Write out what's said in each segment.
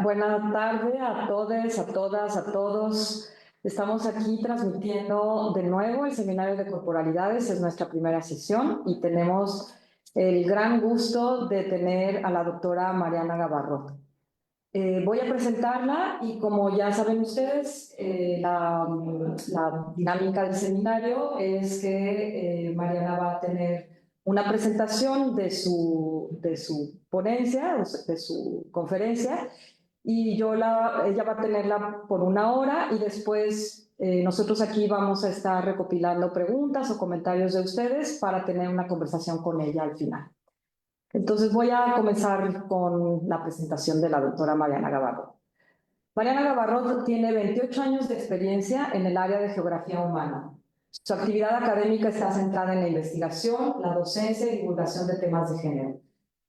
Buenas tardes a todos, a todas, a todos. Estamos aquí transmitiendo de nuevo el seminario de corporalidades, es nuestra primera sesión y tenemos el gran gusto de tener a la doctora Mariana Gavarrot. Voy a presentarla y como ya saben ustedes, la dinámica del seminario es que Mariana va a tener una presentación de su ponencia, de su conferencia, y ella va a tenerla por una hora y después nosotros aquí vamos a estar recopilando preguntas o comentarios de ustedes para tener una conversación con ella al final. Entonces voy a comenzar con la presentación de la doctora Mariana Gavarrot. Mariana Gavarrot tiene 28 años de experiencia en el área de geografía humana. Su actividad académica está centrada en la investigación, la docencia y divulgación de temas de género.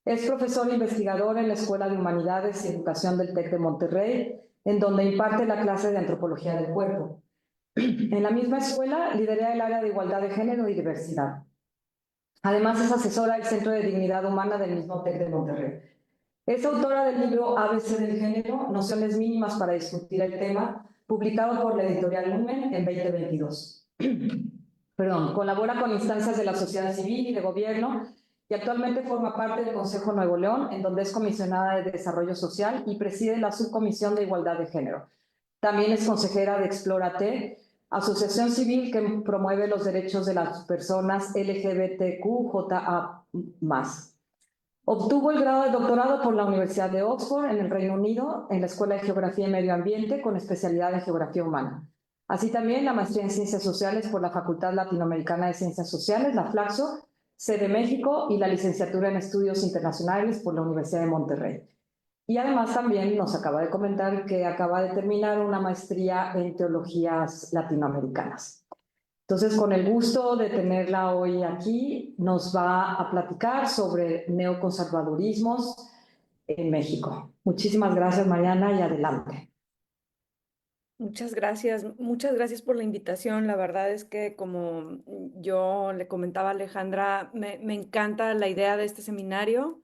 Es profesor e investigador en la Escuela de Humanidades y Educación del TEC de Monterrey, en donde imparte la clase de Antropología del Cuerpo. En la misma escuela lidera el área de Igualdad de Género y Diversidad. Además, es asesora del Centro de Dignidad Humana del mismo TEC de Monterrey. Es autora del libro ABC del Género, Nociones Mínimas para Discutir el Tema, publicado por la editorial Lumen en 2022. Colabora con instancias de la sociedad civil y de gobierno y actualmente forma parte del Consejo Nuevo León, en donde es comisionada de Desarrollo Social y preside la Subcomisión de Igualdad de Género. También es consejera de Explórate, asociación civil que promueve los derechos de las personas LGBTQJA+. Obtuvo el grado de doctorado por la Universidad de Oxford en el Reino Unido en la Escuela de Geografía y Medio Ambiente con especialidad en Geografía Humana. Así también la maestría en Ciencias Sociales por la Facultad Latinoamericana de Ciencias Sociales, la FLACSO, sede México, y la licenciatura en Estudios Internacionales por la Universidad de Monterrey. Y además también nos acaba de comentar que acaba de terminar una maestría en Teologías Latinoamericanas. Entonces, con el gusto de tenerla hoy aquí, nos va a platicar sobre neoconservadurismos en México. Muchísimas gracias, Mariana, y adelante. Muchas gracias por la invitación. La verdad es que como yo le comentaba a Alejandra, me encanta la idea de este seminario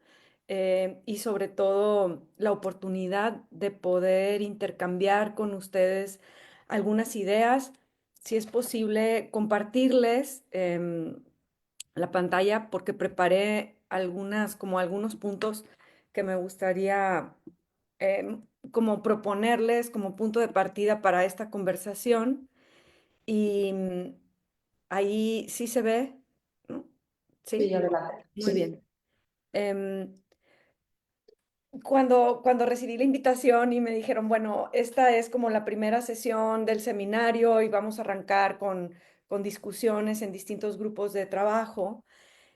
y sobre todo la oportunidad de poder intercambiar con ustedes algunas ideas, si es posible compartirles la pantalla porque preparé algunos puntos que me gustaría em, como proponerles como punto de partida para esta conversación. Y ahí sí se ve, ¿no? Sí, Sí, adelante. muy Sí. bien. Em, cuando recibí la invitación y me dijeron, bueno, esta es como la primera sesión del seminario y vamos a arrancar con discusiones en distintos grupos de trabajo.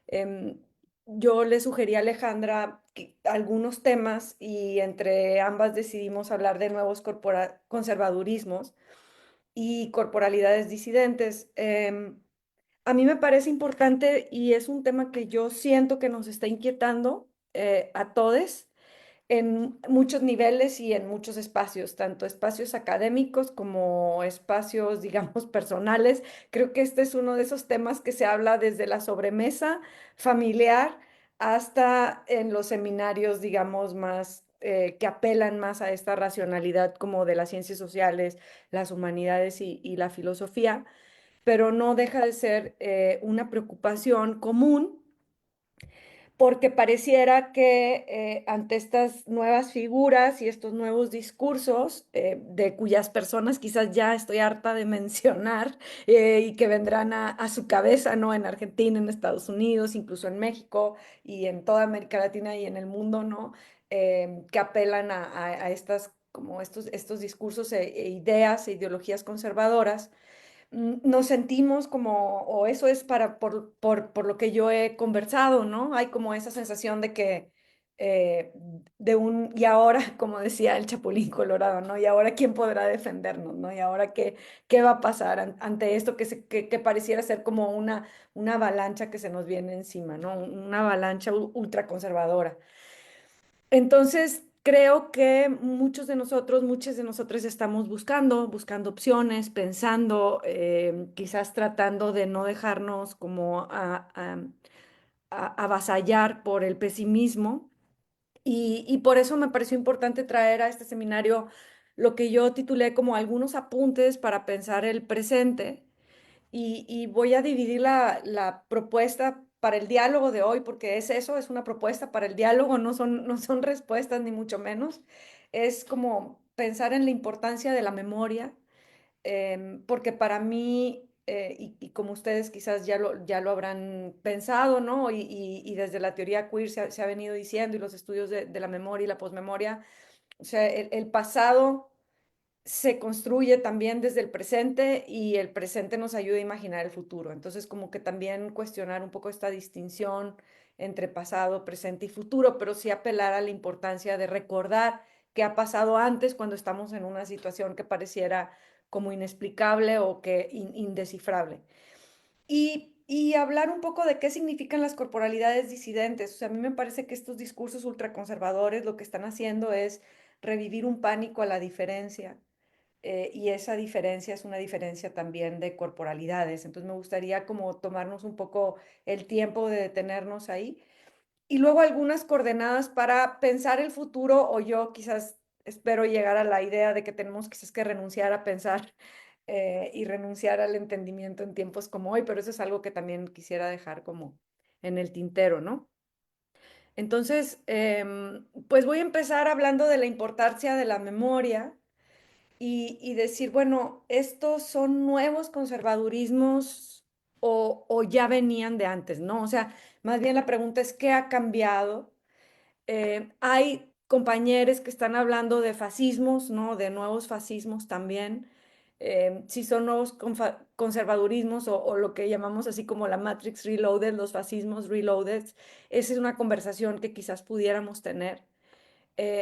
Em, yo le sugerí a Alejandra algunos temas y entre ambas decidimos hablar de nuevos conservadurismos y corporalidades disidentes. A mí me parece importante y es un tema que yo siento que nos está inquietando a todos en muchos niveles y en muchos espacios, tanto espacios académicos como espacios, digamos, personales. Creo que este es uno de esos temas que se habla desde la sobremesa familiar hasta en los seminarios, digamos, más que apelan más a esta racionalidad como de las ciencias sociales, las humanidades y la filosofía, pero no deja de ser una preocupación común porque pareciera que ante estas nuevas figuras y estos nuevos discursos, de cuyas personas quizás ya estoy harta de mencionar y que vendrán a su cabeza, ¿no? En Argentina, en Estados Unidos, incluso en México y en toda América Latina y en el mundo, ¿no? Que apelan a estas, como estos discursos e ideas e ideologías conservadoras nos sentimos como, o eso es por lo que yo he conversado, ¿no? Hay como esa sensación de que, eh, y ahora, como decía el Chapulín Colorado, ¿no? Y ahora, ¿quién podrá defendernos, ¿no? Y ahora, ¿qué va a pasar ante esto que pareciera ser como una avalancha que se nos viene encima, ¿no? Una avalancha ultraconservadora. Entonces, creo que muchas de nosotros estamos buscando opciones, pensando, quizás tratando de no dejarnos como avasallar por el pesimismo Y por eso me pareció importante traer a este seminario lo que yo titulé como algunos apuntes para pensar el presente. Y voy a dividir la propuesta para el diálogo de hoy, porque es eso, es una propuesta para el diálogo, no son respuestas ni mucho menos. Es como pensar en la importancia de la memoria, porque para mí, y como ustedes quizás ya lo habrán pensado, ¿no? Y desde la teoría queer se ha venido diciendo, y los estudios de la memoria y la posmemoria, o sea, el pasado se construye también desde el presente y el presente nos ayuda a imaginar el futuro. Entonces, como que también cuestionar un poco esta distinción entre pasado, presente y futuro, pero sí apelar a la importancia de recordar qué ha pasado antes cuando estamos en una situación que pareciera como inexplicable o que indescifrable. Y hablar un poco de qué significan las corporalidades disidentes. O sea, a mí me parece que estos discursos ultraconservadores lo que están haciendo es revivir un pánico a la diferencia, y esa diferencia es una diferencia también de corporalidades. Entonces me gustaría como tomarnos un poco el tiempo de detenernos ahí. Y luego algunas coordenadas para pensar el futuro, o yo quizás espero llegar a la idea de que tenemos quizás que renunciar a pensar, y renunciar al entendimiento en tiempos como hoy, pero eso es algo que también quisiera dejar como en el tintero, ¿no? Entonces, pues voy a empezar hablando de la importancia de la memoria y decir, bueno, ¿estos son nuevos conservadurismos o ya venían de antes, ¿no? O sea, más bien la pregunta es, ¿qué ha cambiado? Hay compañeros que están hablando de fascismos, ¿no? De nuevos fascismos también. Si son nuevos conservadurismos o lo que llamamos así como la Matrix Reloaded, los fascismos reloaded, esa es una conversación que quizás pudiéramos tener.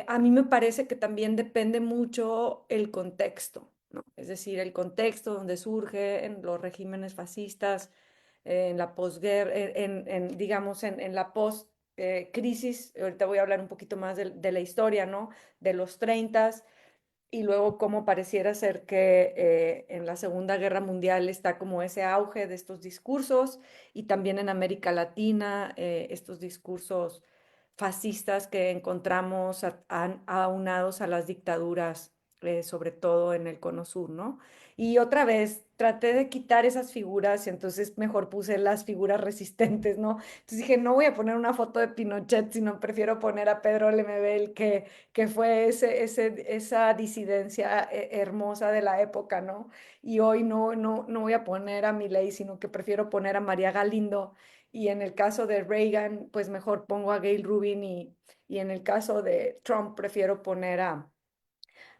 A mí me parece que también depende mucho el contexto, ¿no? Es decir, el contexto donde surgen los regímenes fascistas, en la posguerra, digamos, en la post crisis. Ahorita voy a hablar un poquito más de la historia, ¿no? De los 30 y luego cómo pareciera ser que en la Segunda Guerra Mundial está como ese auge de estos discursos y también en América Latina, estos discursos fascistas que encontramos aunados a las dictaduras, sobre todo en el Cono Sur, ¿no? Y otra vez traté de quitar esas figuras y entonces mejor puse las figuras resistentes, ¿no? Entonces dije, no voy a poner una foto de Pinochet, sino prefiero poner a Pedro Lemebel, que fue esa disidencia hermosa de la época, ¿no? Y hoy no voy a poner a Milei, sino que prefiero poner a María Galindo. Y en el caso de Reagan, pues mejor pongo a Gail Rubin y en el caso de Trump prefiero poner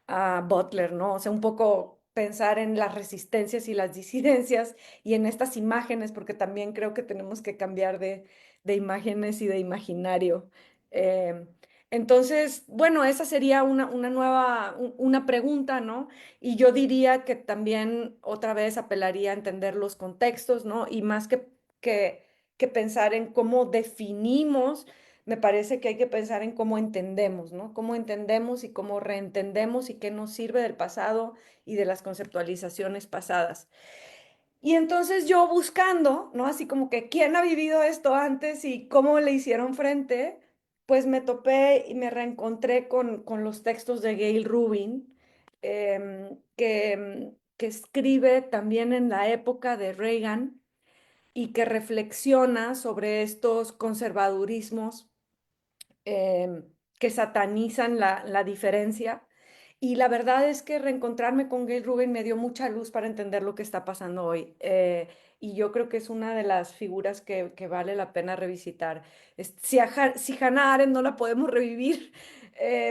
a Butler, ¿no? O sea, un poco pensar en las resistencias y las disidencias y en estas imágenes, porque también creo que tenemos que cambiar de imágenes y de imaginario. Eh, entonces, bueno, esa sería una nueva, una pregunta, ¿no? Y yo diría que también otra vez apelaría a entender los contextos, ¿no? Y más que, que pensar en cómo definimos, me parece que hay que pensar en cómo entendemos, ¿no? Cómo entendemos y cómo reentendemos y qué nos sirve del pasado y de las conceptualizaciones pasadas. Y entonces yo buscando, ¿no? Así como que quién ha vivido esto antes y cómo le hicieron frente, pues me topé y me reencontré con los textos de Gail Rubin, que escribe también en la época de Reagan y que reflexiona sobre estos conservadurismos, eh, que satanizan la diferencia. Y la verdad es que reencontrarme con Gail Rubin me dio mucha luz para entender lo que está pasando hoy. Y yo creo que es una de las figuras que vale la pena revisitar. Si Hannah Arendt no la podemos revivir,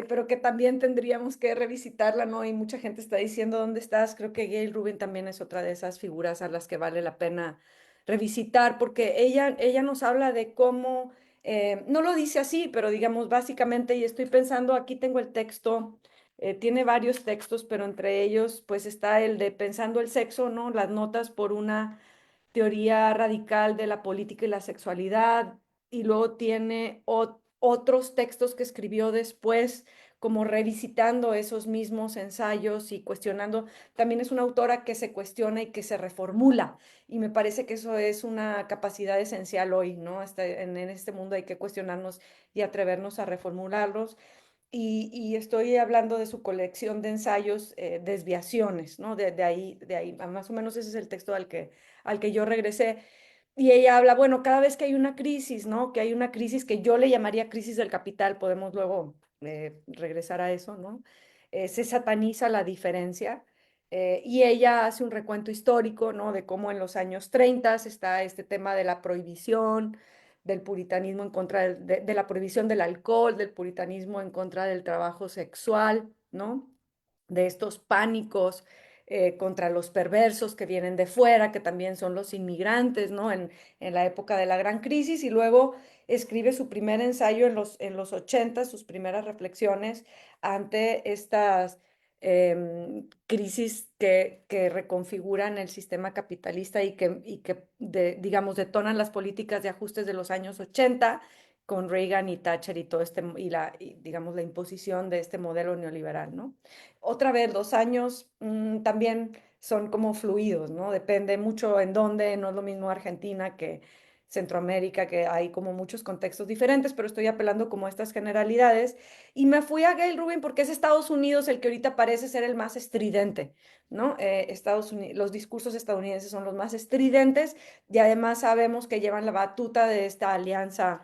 pero que también tendríamos que revisitarla, ¿no? Y mucha gente está diciendo, ¿dónde estás? Creo que Gail Rubin también es otra de esas figuras a las que vale la pena revisitar, porque ella nos habla de cómo, no lo dice así, pero digamos básicamente, y estoy pensando, aquí tengo el texto, tiene varios textos, pero entre ellos pues está el de Pensando el sexo, ¿no? Las notas por una teoría radical de la política y la sexualidad, y luego tiene otros textos que escribió después, como revisitando esos mismos ensayos y cuestionando. También es una autora que se cuestiona y que se reformula. Y me parece que eso es una capacidad esencial hoy, ¿no? Hasta en este mundo hay que cuestionarnos y atrevernos a reformularlos. Y estoy hablando de su colección de ensayos, Desviaciones, ¿no? De ahí, más o menos ese es el texto al que yo regresé. Y ella habla, bueno, cada vez que hay una crisis, ¿no? Que hay una crisis que yo le llamaría crisis del capital, podemos luego regresar a eso, ¿no? Se sataniza la diferencia. Y ella hace un recuento histórico, ¿no? De cómo en los años 30 está este tema de la prohibición, del puritanismo en contra de la prohibición del alcohol, del puritanismo en contra del trabajo sexual, ¿no? De estos pánicos contra los perversos que vienen de fuera, que también son los inmigrantes, ¿no? En la época de la gran crisis, y luego escribe su primer ensayo en los 80, sus primeras reflexiones ante estas crisis que reconfiguran el sistema capitalista y que digamos, detonan las políticas de ajustes de los años 80 con Reagan y Thatcher y todo digamos, la imposición de este modelo neoliberal, ¿no? Otra vez, los años también son como fluidos, ¿no? Depende mucho en dónde, no es lo mismo Argentina que Centroamérica, que hay como muchos contextos diferentes, pero estoy apelando como a estas generalidades. Y me fui a Gail Rubin porque es Estados Unidos el que ahorita parece ser el más estridente, ¿no? Estados Unidos, los discursos estadounidenses son los más estridentes y además sabemos que llevan la batuta de esta alianza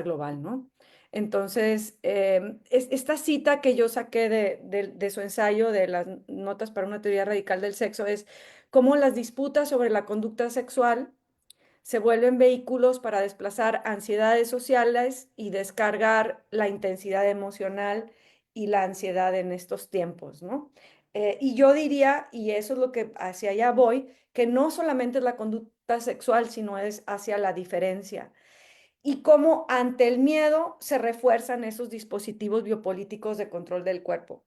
global, ¿no? Entonces, esta cita que yo saqué de su ensayo de las notas para una teoría radical del sexo es cómo las disputas sobre la conducta sexual se vuelven vehículos para desplazar ansiedades sociales y descargar la intensidad emocional y la ansiedad en estos tiempos, ¿no? Y yo diría, y eso es lo que hacia allá voy, que no solamente es la conducta sexual, sino es hacia la diferencia y cómo ante el miedo se refuerzan esos dispositivos biopolíticos de control del cuerpo.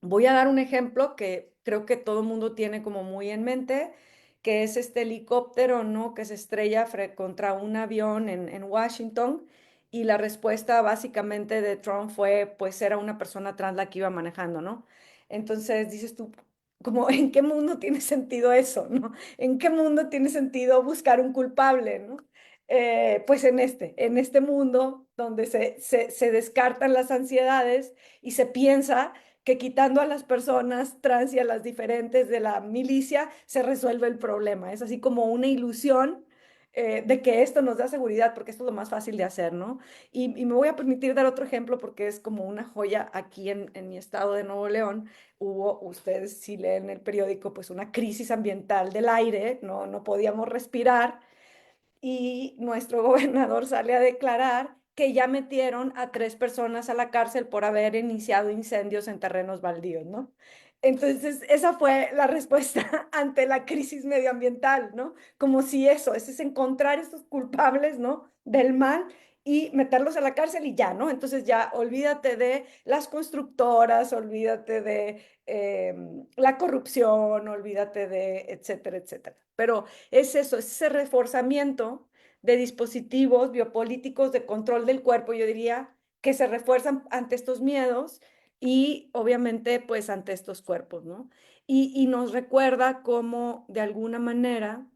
Voy a dar un ejemplo que creo que todo el mundo tiene como muy en mente, que es este helicóptero, ¿no? Que se estrella contra un avión en Washington y la respuesta básicamente de Trump fue, pues era una persona trans la que iba manejando, ¿no? Entonces dices tú, como, ¿en qué mundo tiene sentido eso, ¿no? ¿En qué mundo tiene sentido buscar un culpable, ¿no? Pues en este mundo donde se descartan las ansiedades y se piensa que quitando a las personas trans y a las diferentes de la milicia se resuelve el problema. Es así como una ilusión de que esto nos da seguridad, porque esto es lo más fácil de hacer, ¿no? Y me voy a permitir dar otro ejemplo porque es como una joya aquí en mi estado de Nuevo León. Hubo, ustedes si leen el periódico, pues una crisis ambiental del aire, ¿no? No podíamos respirar y nuestro gobernador sale a declarar que ya metieron a 3 personas a la cárcel por haber iniciado incendios en terrenos baldíos, ¿no? Entonces, esa fue la respuesta ante la crisis medioambiental, ¿no? Como si eso, ese es encontrar estos culpables, ¿no? Del mal y meterlos a la cárcel y ya, ¿no? Entonces ya olvídate de las constructoras, olvídate de la corrupción, olvídate de etcétera, etcétera. Pero es eso, es ese reforzamiento de dispositivos biopolíticos de control del cuerpo, yo diría, que se refuerzan ante estos miedos y obviamente pues ante estos cuerpos, ¿no? Y nos recuerda cómo de alguna manera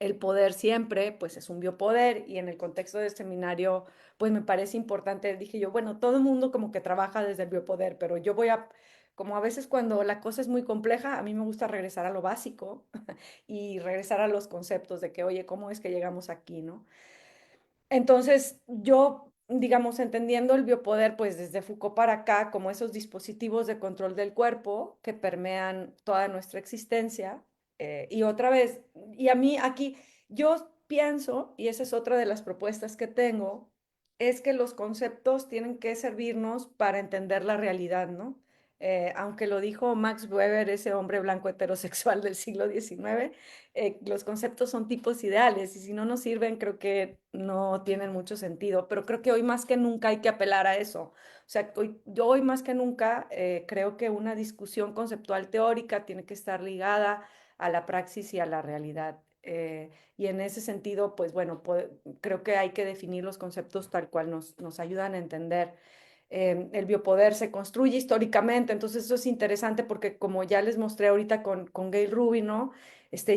el poder siempre pues es un biopoder y en el contexto del seminario pues me parece importante, dije yo, bueno, todo el mundo como que trabaja desde el biopoder, pero yo voy a, como a veces cuando la cosa es muy compleja, a mí me gusta regresar a lo básico y regresar a los conceptos de que, oye, ¿cómo es que llegamos aquí, no? Entonces, yo, digamos, entendiendo el biopoder, pues desde Foucault para acá, como esos dispositivos de control del cuerpo que permean toda nuestra existencia. Y otra vez, y a mí aquí, yo pienso, y esa es otra de las propuestas que tengo, es que los conceptos tienen que servirnos para entender la realidad, ¿no? Aunque lo dijo Max Weber, ese hombre blanco heterosexual del siglo XIX, los conceptos son tipos ideales y si no nos sirven, creo que no tienen mucho sentido, pero creo que hoy más que nunca hay que apelar a eso. O sea, yo hoy más que nunca creo que una discusión conceptual teórica tiene que estar ligada a la praxis y a la realidad. Y en ese sentido, pues bueno, creo que hay que definir los conceptos tal cual nos ayudan a entender el biopoder se construye históricamente, entonces eso es interesante porque como ya les mostré ahorita con Gail Rubin, ¿no?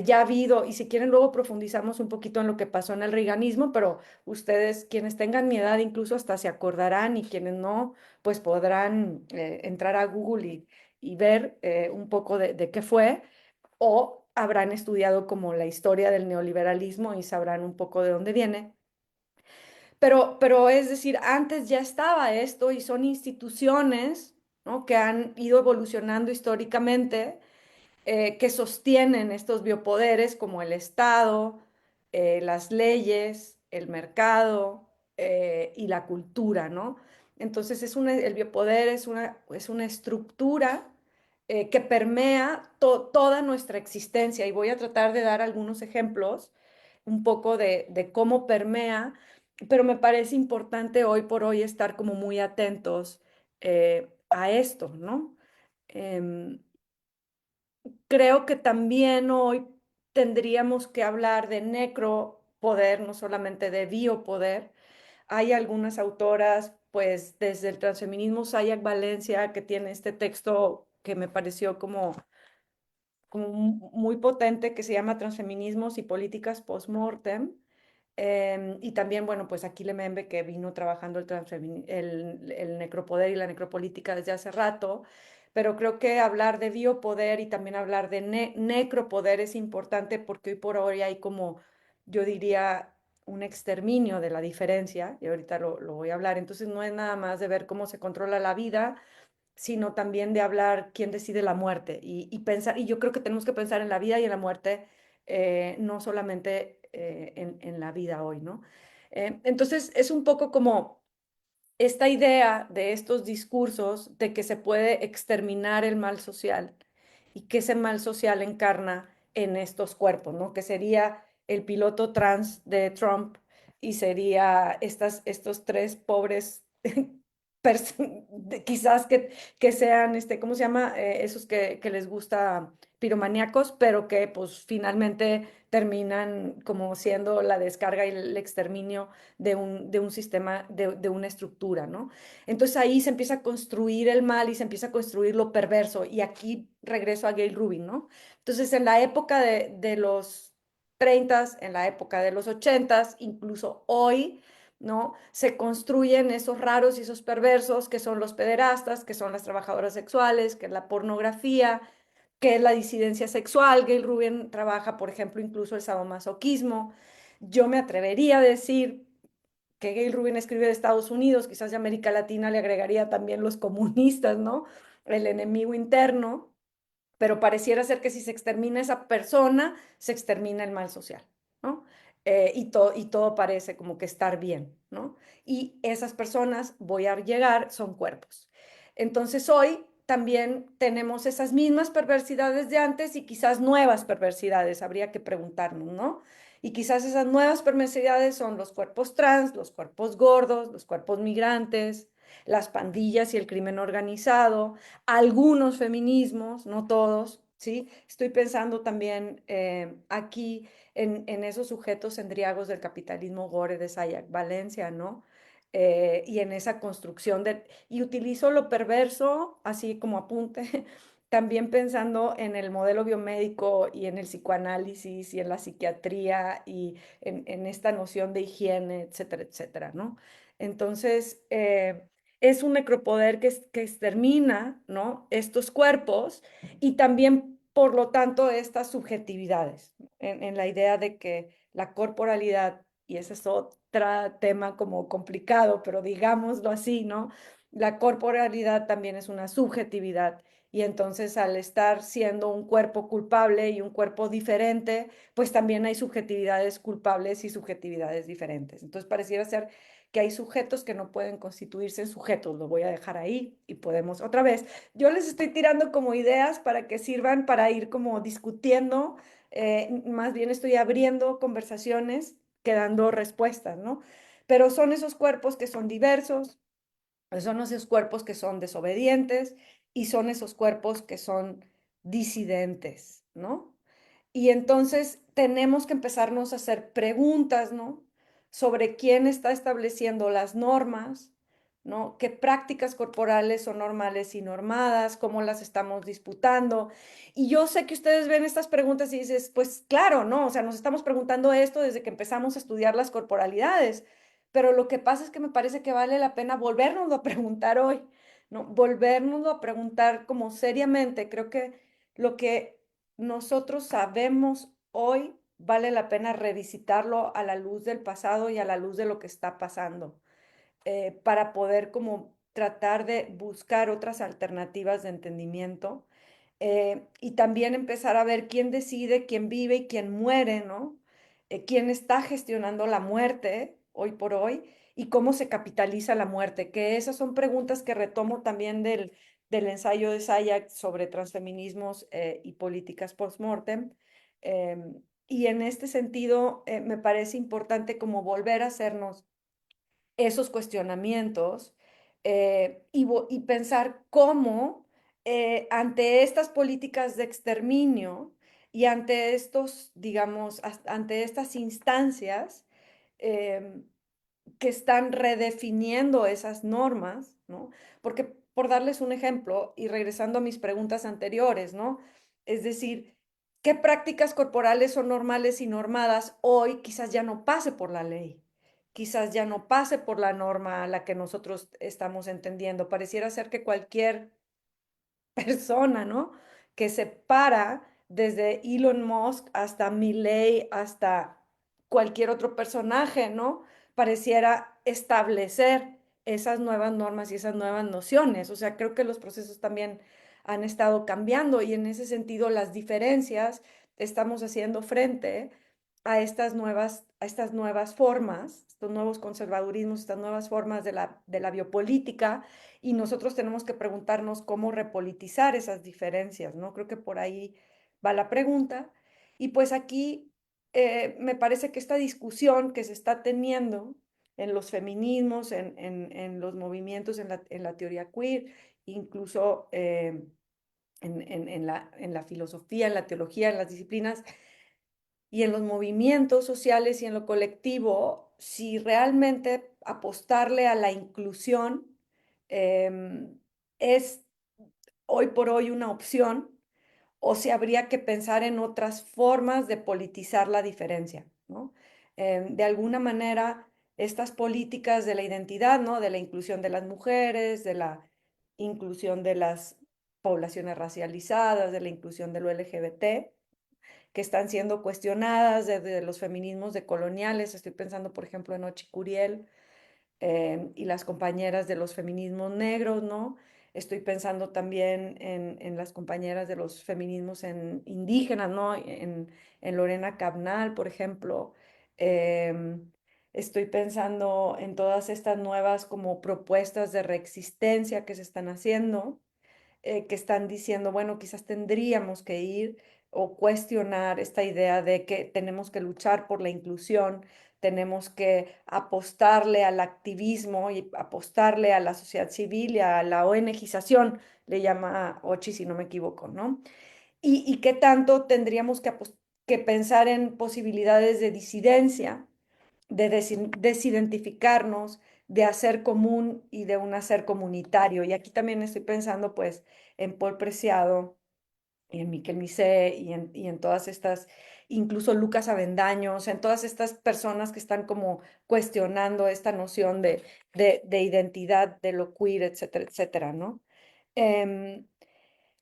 Ya ha habido, y si quieren luego profundizamos un poquito en lo que pasó en el reaganismo, pero ustedes, quienes tengan mi edad, incluso hasta se acordarán y quienes no, pues podrán entrar a Google y ver un poco de qué fue, o habrán estudiado como la historia del neoliberalismo y sabrán un poco de dónde viene. Pero es decir, antes ya estaba esto y son instituciones, ¿no? Que han ido evolucionando históricamente, que sostienen estos biopoderes como el Estado, las leyes, el mercado y la cultura, ¿no? Entonces el biopoder es una estructura que permea toda nuestra existencia y voy a tratar de dar algunos ejemplos un poco de cómo permea, pero me parece importante hoy por hoy estar como muy atentos a esto, ¿no? Em, Creo que también hoy tendríamos que hablar de necropoder, no solamente de biopoder. Hay algunas autoras, pues desde el transfeminismo, Sayak Valencia, que tiene este texto que me pareció como muy potente, que se llama Transfeminismos y Políticas Postmortem. Y también, bueno, pues Aquile Membe, que vino trabajando el necropoder y la necropolítica desde hace rato, pero creo que hablar de biopoder y también hablar de necropoder es importante porque hoy por hoy hay como, yo diría, un exterminio de la diferencia, y ahorita lo voy a hablar, entonces no es nada más de ver cómo se controla la vida, sino también de hablar quién decide la muerte y pensar, y yo creo que tenemos que pensar en la vida y en la muerte, no solamente en la vida hoy, ¿no? Entonces es un poco como esta idea de estos discursos de que se puede exterminar el mal social y que ese mal social encarna en estos cuerpos, ¿no? Que sería el piloto trans de Trump y sería estos tres pobres quizás que sean, ¿cómo se llama? Esos que les gusta piromaníacos, pero que pues finalmente terminan como siendo la descarga y el exterminio de un sistema, de una estructura, ¿no? Entonces ahí se empieza a construir el mal y se empieza a construir lo perverso. Y aquí regreso a Gail Rubin, ¿no? Entonces en la época de los 30, en la época de los 80, incluso hoy, ¿no? Se construyen esos raros y esos perversos que son los pederastas, que son las trabajadoras sexuales, que es la pornografía, que es la disidencia sexual. Gail Rubin trabaja, por ejemplo, incluso el sadomasoquismo. Yo me atrevería a decir que Gail Rubin escribe de Estados Unidos, quizás de América Latina le agregaría también los comunistas, ¿no? El enemigo interno, pero pareciera ser que si se extermina esa persona, se extermina el mal social, ¿no? Y todo parece como que estar bien, ¿no? Y esas personas, voy a llegar, son cuerpos. Entonces hoy también tenemos esas mismas perversidades de antes y quizás nuevas perversidades, habría que preguntarnos, ¿no? Y quizás esas nuevas perversidades son los cuerpos trans, los cuerpos gordos, los cuerpos migrantes, las pandillas y el crimen organizado, algunos feminismos, no todos, ¿sí? Estoy pensando también aquí en esos sujetos endriagos del capitalismo gore de Sayak Valencia, ¿no? Y en esa construcción y utilizo lo perverso así como apunte, también pensando en el modelo biomédico y en el psicoanálisis y en la psiquiatría y en esta noción de higiene, etcétera, etcétera, ¿no? Entonces, es un necropoder que extermina, ¿no? Estos cuerpos y también, por lo tanto, estas subjetividades, en la idea de que la corporalidad, y ese es otro tema como complicado, pero digámoslo así, ¿no? La corporalidad también es una subjetividad y entonces al estar siendo un cuerpo culpable y un cuerpo diferente, pues también hay subjetividades culpables y subjetividades diferentes. Entonces pareciera ser que hay sujetos que no pueden constituirse en sujetos. Lo voy a dejar ahí y podemos otra vez. Yo les estoy tirando como ideas para que sirvan para ir como discutiendo, más bien estoy abriendo conversaciones que dando respuestas, ¿no? Pero son esos cuerpos que son diversos, son esos cuerpos que son desobedientes y son esos cuerpos que son disidentes, ¿no? Y entonces tenemos que empezarnos a hacer preguntas, ¿no? Sobre quién está estableciendo las normas, ¿no? ¿Qué prácticas corporales son normales y normadas? ¿Cómo las estamos disputando? Y yo sé que ustedes ven estas preguntas y dices, pues claro, ¿no? O sea, nos estamos preguntando esto desde que empezamos a estudiar las corporalidades, pero lo que pasa es que me parece que vale la pena volvernoslo a preguntar hoy, ¿no? Volvernoslo a preguntar como seriamente. Creo que lo que nosotros sabemos hoy vale la pena revisitarlo a la luz del pasado y a la luz de lo que está pasando, para poder como tratar de buscar otras alternativas de entendimiento, y también empezar a ver quién decide, quién vive y quién muere, ¿no? Quién está gestionando la muerte hoy por hoy y cómo se capitaliza la muerte, que esas son preguntas que retomo también del ensayo de Sayak sobre transfeminismos, y políticas post-mortem. Y en este sentido, me parece importante como volver a hacernos esos cuestionamientos, y pensar cómo, ante estas políticas de exterminio y ante estos, digamos, ante estas instancias, em, que están redefiniendo esas normas, ¿no? Porque, por darles un ejemplo, y regresando a mis preguntas anteriores, ¿no? Es decir, ¿qué prácticas corporales son normales y normadas hoy quizás ya no pase por la ley? Quizás ya no pase por la norma a la que nosotros estamos entendiendo. Pareciera ser que cualquier persona, ¿no? Que se para desde Elon Musk hasta Milley, hasta cualquier otro personaje, ¿no? Pareciera establecer esas nuevas normas y esas nuevas nociones. O sea, creo que los procesos también han estado cambiando y en ese sentido las diferencias estamos haciendo frente a estas nuevas formas, estos nuevos conservadurismos, estas nuevas formas de la biopolítica, y nosotros tenemos que preguntarnos cómo repolitizar esas diferencias, ¿no? Creo que por ahí va la pregunta. Y pues aquí, me parece que esta discusión que se está teniendo en los feminismos, en los movimientos, en la teoría queer, incluso, en la filosofía, en la teología, en las disciplinas y en los movimientos sociales y en lo colectivo, si realmente apostarle a la inclusión, es hoy por hoy una opción, o si habría que pensar en otras formas de politizar la diferencia, ¿no? De alguna manera, estas políticas de la identidad, ¿no? De la inclusión de las mujeres, de la inclusión de las poblaciones racializadas, de la inclusión de lo LGBT, que están siendo cuestionadas desde los feminismos decoloniales. Estoy pensando, por ejemplo, en Ochi Curiel, y las compañeras de los feminismos negros, ¿no? Estoy pensando también en las compañeras de los feminismos indígenas, ¿no? En Lorena Cabnal, por ejemplo. Em, Estoy pensando en todas estas nuevas como propuestas de reexistencia que se están haciendo, que están diciendo, bueno, quizás tendríamos que ir o cuestionar esta idea de que tenemos que luchar por la inclusión, tenemos que apostarle al activismo y apostarle a la sociedad civil y a la ONGización, le llama Ochi, si no me equivoco, ¿no? Y qué tanto tendríamos que pensar en posibilidades de disidencia, de desidentificarnos, de hacer común y de un hacer comunitario. Y aquí también estoy pensando pues en Paul Preciado y en Miquel Misé y en todas estas, incluso Lucas Avendaños, en todas estas personas que están como cuestionando esta noción de identidad, de lo queer, etcétera, etcétera, ¿no? Em,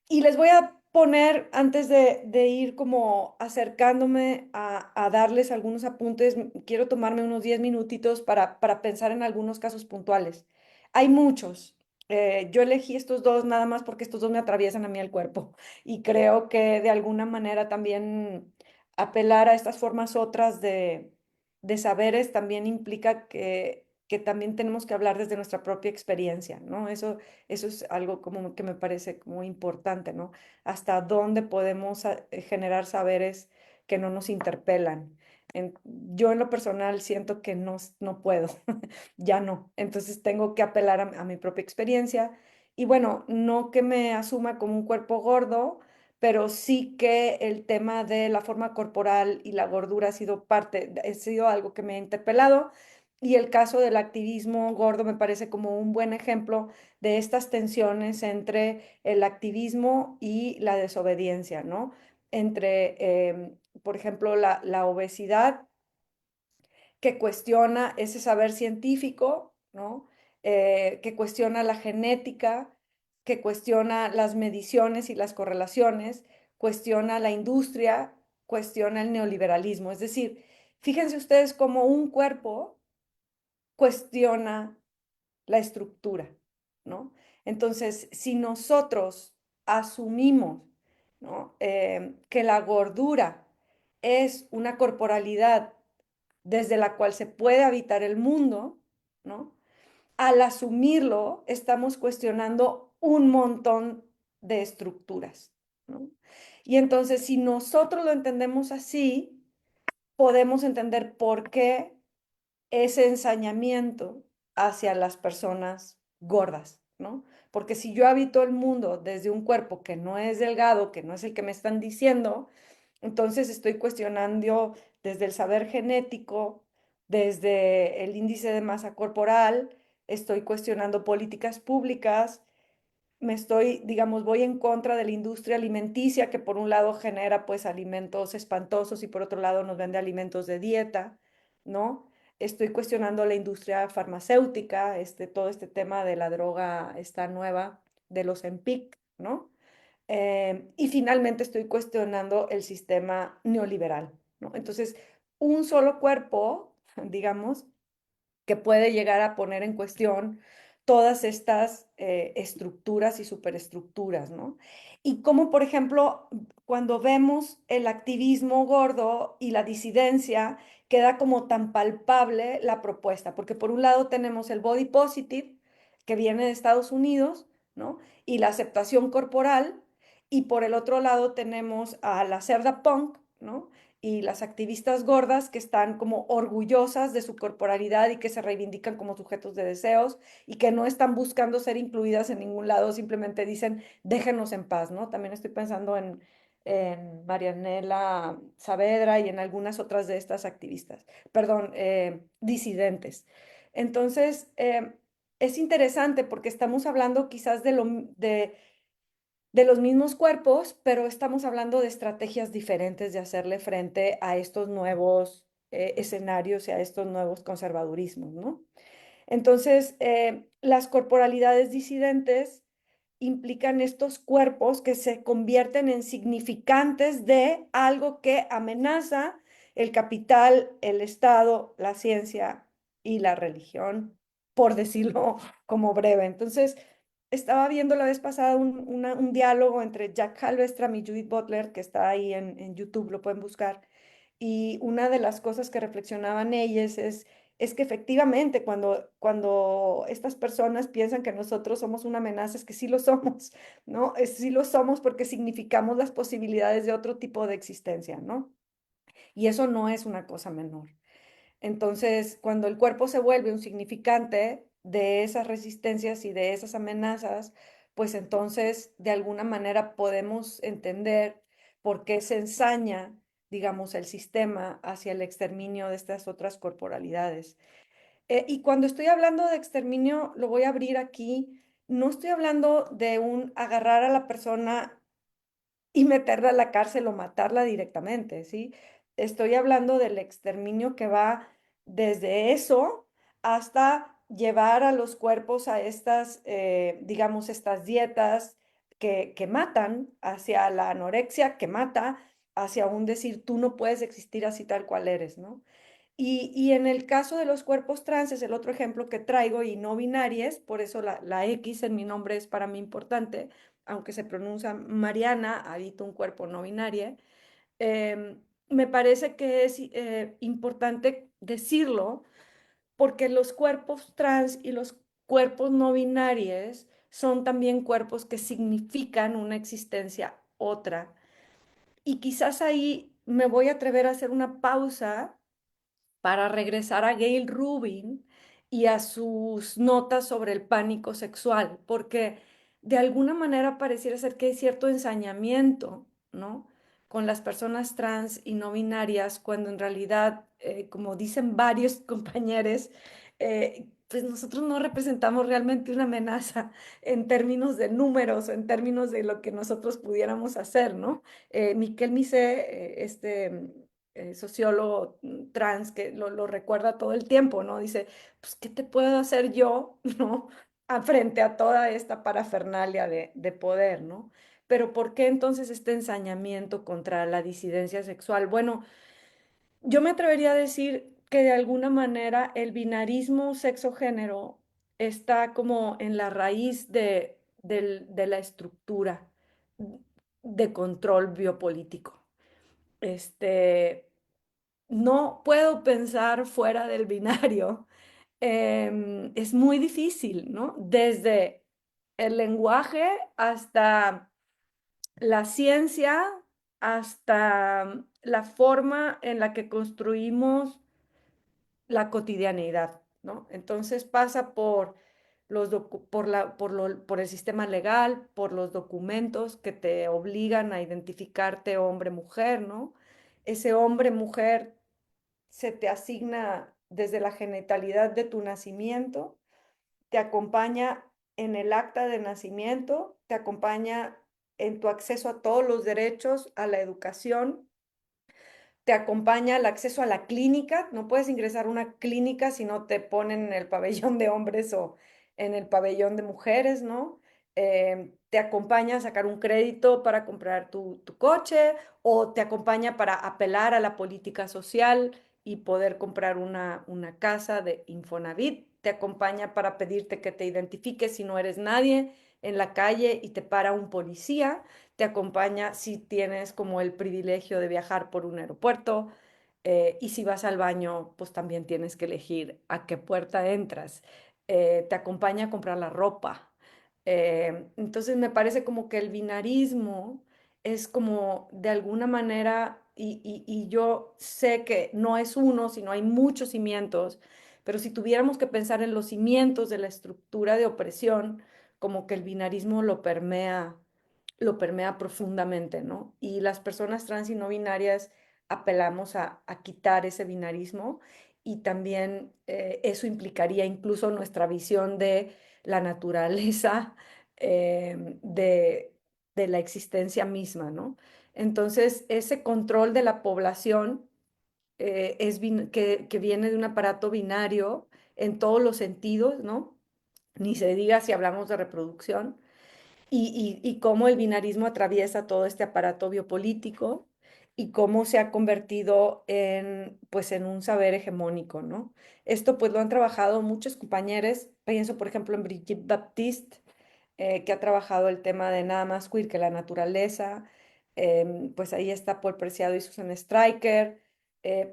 y les voy a poner, antes de ir como acercándome a darles algunos apuntes, quiero tomarme unos 10 minutitos para pensar en algunos casos puntuales. Hay muchos. Yo elegí estos dos nada más porque estos dos me atraviesan a mí el cuerpo y creo que de alguna manera también apelar a estas formas otras de saberes también implica que también tenemos que hablar desde nuestra propia experiencia, ¿no? Eso es algo como que me parece muy importante, ¿no? Hasta dónde podemos generar saberes que no nos interpelan. Yo en lo personal siento que no puedo, ya no. Entonces tengo que apelar a mi propia experiencia y bueno, no que me asuma como un cuerpo gordo, pero sí que el tema de la forma corporal y la gordura ha sido algo que me ha interpelado Y el caso del activismo gordo me parece como un buen ejemplo de estas tensiones entre el activismo y la desobediencia, ¿no? Entre, por ejemplo, la obesidad que cuestiona ese saber científico, ¿no? Que cuestiona la genética, que cuestiona las mediciones y las correlaciones, cuestiona la industria, cuestiona el neoliberalismo. Es decir, fíjense ustedes cómo un cuerpo cuestiona la estructura, ¿no? Entonces, si nosotros asumimos, ¿no? Que la gordura es una corporalidad desde la cual se puede habitar el mundo, ¿no? Al asumirlo, estamos cuestionando un montón de estructuras, ¿no? Y entonces, si nosotros lo entendemos así, podemos entender por qué ese ensañamiento hacia las personas gordas, ¿no? Porque si yo habito el mundo desde un cuerpo que no es delgado, que no es el que me están diciendo, entonces estoy cuestionando desde el saber genético, desde el índice de masa corporal, estoy cuestionando políticas públicas, me estoy, digamos, voy en contra de la industria alimenticia que por un lado genera pues alimentos espantosos y por otro lado nos vende alimentos de dieta, ¿no? Estoy cuestionando la industria farmacéutica, todo este tema de la droga esta nueva de los EMPIC, ¿no? Y finalmente estoy cuestionando el sistema neoliberal, ¿no? Entonces, un solo cuerpo, digamos, que puede llegar a poner en cuestión todas estas estructuras y superestructuras, ¿no? Y como, por ejemplo, cuando vemos el activismo gordo y la disidencia, queda como tan palpable la propuesta, porque por un lado tenemos el body positive, que viene de Estados Unidos, ¿no? Y la aceptación corporal, y por el otro lado tenemos a la cerda punk, ¿no? Y las activistas gordas que están como orgullosas de su corporalidad y que se reivindican como sujetos de deseos y que no están buscando ser incluidas en ningún lado, simplemente dicen, déjenos en paz, ¿no? También estoy pensando en Marianela Saavedra y en algunas otras de estas activistas, perdón, disidentes. Entonces, es interesante porque estamos hablando quizás de los mismos cuerpos, pero estamos hablando de estrategias diferentes de hacerle frente a estos nuevos escenarios y a estos nuevos conservadurismos, ¿no? Entonces, las corporalidades disidentes implican estos cuerpos que se convierten en significantes de algo que amenaza el capital, el Estado, la ciencia y la religión, por decirlo como breve. Entonces, estaba viendo la vez pasada un diálogo entre Jack Halberstam y Judith Butler, que está ahí en YouTube, lo pueden buscar. Y una de las cosas que reflexionaban ellas es que efectivamente cuando estas personas piensan que nosotros somos una amenaza, es que sí lo somos, ¿no? Sí lo somos porque significamos las posibilidades de otro tipo de existencia, ¿no? Y eso no es una cosa menor. Entonces, cuando el cuerpo se vuelve un significante de esas resistencias y de esas amenazas, pues entonces de alguna manera podemos entender por qué se ensaña, digamos, el sistema hacia el exterminio de estas otras corporalidades. Y cuando estoy hablando de exterminio, lo voy a abrir aquí, no estoy hablando de un agarrar a la persona y meterla a la cárcel o matarla directamente, ¿sí? Estoy hablando del exterminio que va desde eso hasta llevar a los cuerpos a estas, digamos, estas dietas que matan, hacia la anorexia que mata, hacia un decir, tú no puedes existir así tal cual eres, ¿no? Y en el caso de los cuerpos trans, es el otro ejemplo que traigo, y no binarias, por eso la X en mi nombre es para mí importante, aunque se pronuncia Mariana, habito un cuerpo no binario. Me parece que es importante decirlo porque los cuerpos trans y los cuerpos no binarios son también cuerpos que significan una existencia otra. Y quizás ahí me voy a atrever a hacer una pausa para regresar a Gail Rubin y a sus notas sobre el pánico sexual, porque de alguna manera pareciera ser que hay cierto ensañamiento, ¿no? con las personas trans y no binarias, cuando en realidad, como dicen varios compañeros, pues nosotros no representamos realmente una amenaza en términos de números o en términos de lo que nosotros pudiéramos hacer, ¿no? Miquel Misé, sociólogo trans, que lo recuerda todo el tiempo, ¿no? Dice, pues, ¿qué te puedo hacer yo, ¿no? Frente a toda esta parafernalia de poder, ¿no? Pero ¿por qué entonces este ensañamiento contra la disidencia sexual? Bueno, yo me atrevería a decir que de alguna manera el binarismo sexo-género está como en la raíz de la estructura de control biopolítico. Este, no puedo pensar fuera del binario. Es muy difícil, ¿no? Desde el lenguaje hasta la ciencia, hasta la forma en la que construimos la cotidianeidad, ¿no? Entonces pasa por por el sistema legal, por los documentos que te obligan a identificarte hombre-mujer, ¿no? Ese hombre-mujer se te asigna desde la genitalidad de tu nacimiento, te acompaña en el acta de nacimiento, te acompaña en tu acceso a todos los derechos, a la educación, te acompaña el acceso a la clínica. No puedes ingresar a una clínica si no te ponen en el pabellón de hombres o en el pabellón de mujeres, ¿no? Te acompaña a sacar un crédito para comprar tu coche o te acompaña para apelar a la política social y poder comprar una casa de Infonavit. Te acompaña para pedirte que te identifiques si no eres nadie en la calle y te para un policía. Te acompaña si tienes como el privilegio de viajar por un aeropuerto, y si vas al baño, pues también tienes que elegir a qué puerta entras. Te acompaña a comprar la ropa. Entonces me parece como que el binarismo es como de alguna manera, y yo sé que no es uno, sino hay muchos cimientos, pero si tuviéramos que pensar en los cimientos de la estructura de opresión, como que el binarismo lo permea profundamente, ¿no? Y las personas trans y no binarias apelamos a quitar ese binarismo y también eso implicaría incluso nuestra visión de la naturaleza, de la existencia misma, ¿no? Entonces, ese control de la población que viene de un aparato binario en todos los sentidos, ¿no? Ni se diga si hablamos de reproducción y cómo el binarismo atraviesa todo este aparato biopolítico y cómo se ha convertido en, pues, en un saber hegemónico, ¿no? Esto pues lo han trabajado muchos compañeros, pienso por ejemplo en Brigitte Baptiste, que ha trabajado el tema de nada más queer que la naturaleza, pues ahí está Paul Preciado y Susan Stryker.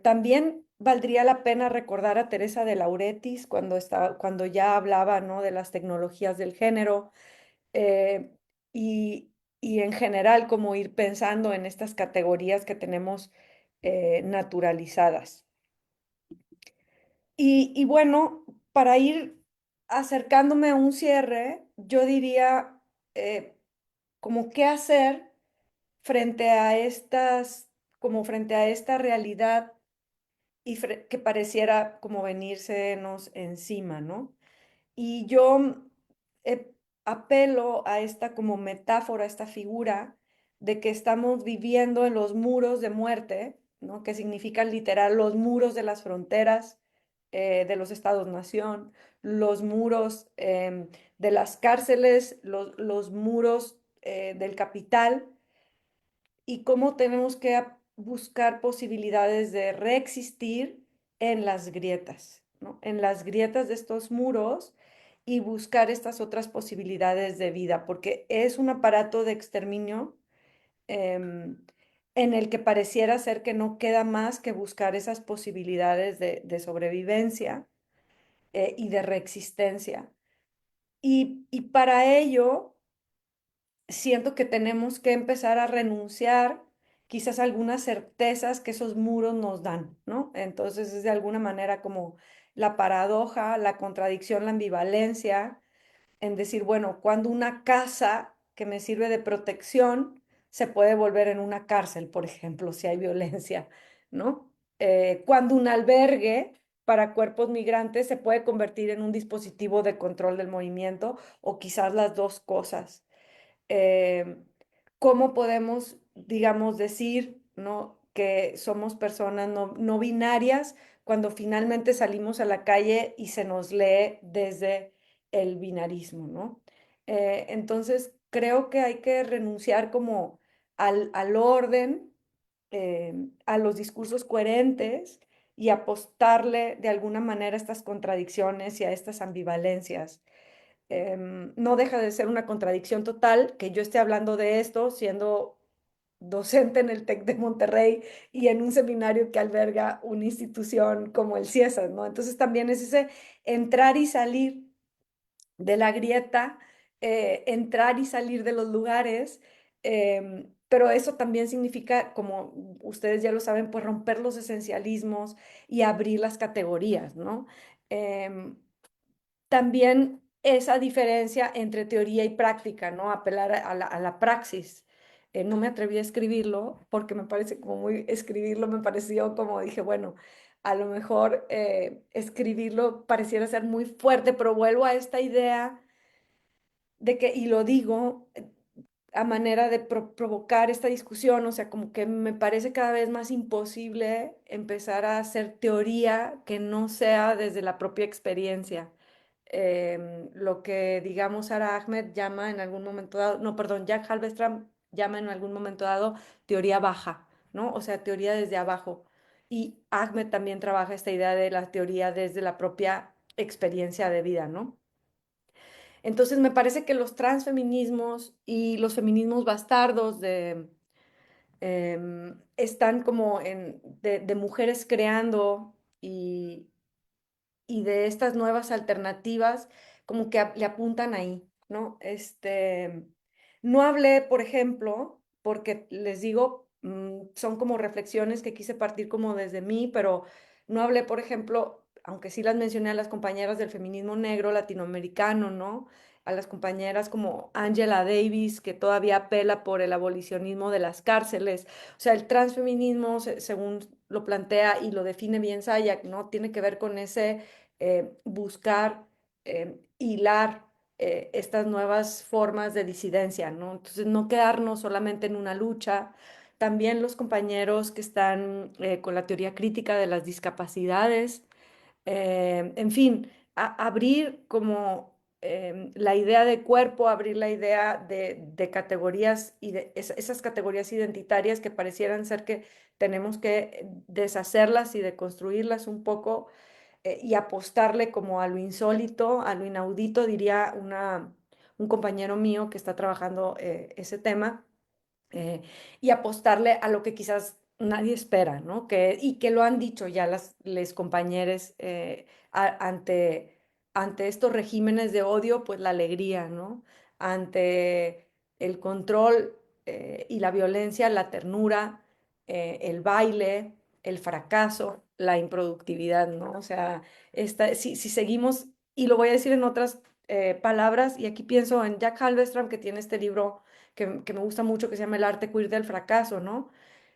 También valdría la pena recordar a Teresa de Lauretis cuando ya hablaba, ¿no? De las tecnologías del género, eh, y, y en general como ir pensando en estas categorías que tenemos naturalizadas. Y bueno, para ir acercándome a un cierre, yo diría eh, como qué hacer frente a como frente a esta realidad y que pareciera como venírsenos encima, ¿no? Y yo eh, apelo a esta como metáfora, esta figura de que estamos viviendo en los muros de muerte, ¿no? Que significan literal los muros de las fronteras de los estados-nación, los muros de las cárceles, los muros del capital, y cómo tenemos que buscar posibilidades de reexistir en las grietas, ¿no? En las grietas de estos muros y buscar estas otras posibilidades de vida, porque es un aparato de exterminio em, en el que pareciera ser que no queda más que buscar esas posibilidades de sobrevivencia y de reexistencia. Y para ello siento que tenemos que empezar a renunciar quizás a algunas certezas que esos muros nos dan, ¿no? Entonces es de alguna manera como la paradoja, la contradicción, la ambivalencia en decir, bueno, cuando una casa que me sirve de protección se puede volver en una cárcel, por ejemplo, si hay violencia, ¿no? Cuando un albergue para cuerpos migrantes se puede convertir en un dispositivo de control del movimiento o quizás las dos cosas. Eh, ¿Cómo podemos, digamos, decir, ¿no?, que somos personas no binarias cuando finalmente salimos a la calle y se nos lee desde el binarismo, ¿no? Entonces, creo que hay que renunciar como al orden, a los discursos coherentes y apostarle de alguna manera a estas contradicciones y a estas ambivalencias. No deja de ser una contradicción total que yo esté hablando de esto siendo docente en el TEC de Monterrey y en un seminario que alberga una institución como el CIESAS, ¿no? Entonces también es ese entrar y salir de la grieta, entrar y salir de los lugares, pero eso también significa, como ustedes ya lo saben, pues romper los esencialismos y abrir las categorías, ¿no? Em, También esa diferencia entre teoría y práctica, ¿no? Apelar a la praxis. No me atreví a escribirlo porque me parece como muy, escribirlo me pareció como dije, bueno, a lo mejor escribirlo pareciera ser muy fuerte, pero vuelvo a esta idea de que, y lo digo a manera de provocar esta discusión, o sea, como que me parece cada vez más imposible empezar a hacer teoría que no sea desde la propia experiencia. Lo que, digamos, Sara Ahmed llama en algún momento dado, no, perdón, Jack Halberstam llama en algún momento dado teoría baja, ¿no? O sea, teoría desde abajo. Y Ahmed también trabaja esta idea de la teoría desde la propia experiencia de vida, ¿no? Entonces me parece que los transfeminismos y los feminismos bastardos están como de mujeres creando y de estas nuevas alternativas como que le apuntan ahí, ¿no? No hablé, por ejemplo, porque les digo, son como reflexiones que quise partir como desde mí, pero no hablé, por ejemplo, aunque sí las mencioné a las compañeras del feminismo negro latinoamericano, ¿no? A las compañeras como Angela Davis, que todavía apela por el abolicionismo de las cárceles. O sea, el transfeminismo, según lo plantea y lo define bien Sayak, ¿no? Tiene que ver con ese buscar hilar estas nuevas formas de disidencia, ¿no? Entonces, no quedarnos solamente en una lucha. También los compañeros que están con la teoría crítica de las discapacidades, en fin, abrir como la idea de cuerpo, abrir la idea de categorías y de esas categorías identitarias que parecieran ser que tenemos que deshacerlas y deconstruirlas un poco y apostarle como a lo insólito, a lo inaudito, diría un compañero mío que está trabajando ese tema, eh, y apostarle a lo que quizás nadie espera, ¿no? Y que lo han dicho ya les compañeros ante estos regímenes de odio, pues la alegría, ¿no? Ante el control y la violencia, la ternura, el baile, el fracaso, la improductividad, ¿no? O sea, si seguimos, y lo voy a decir en otras palabras, y aquí pienso en Jack Halberstam, que tiene este libro que me gusta mucho, que se llama El arte queer del fracaso, ¿no?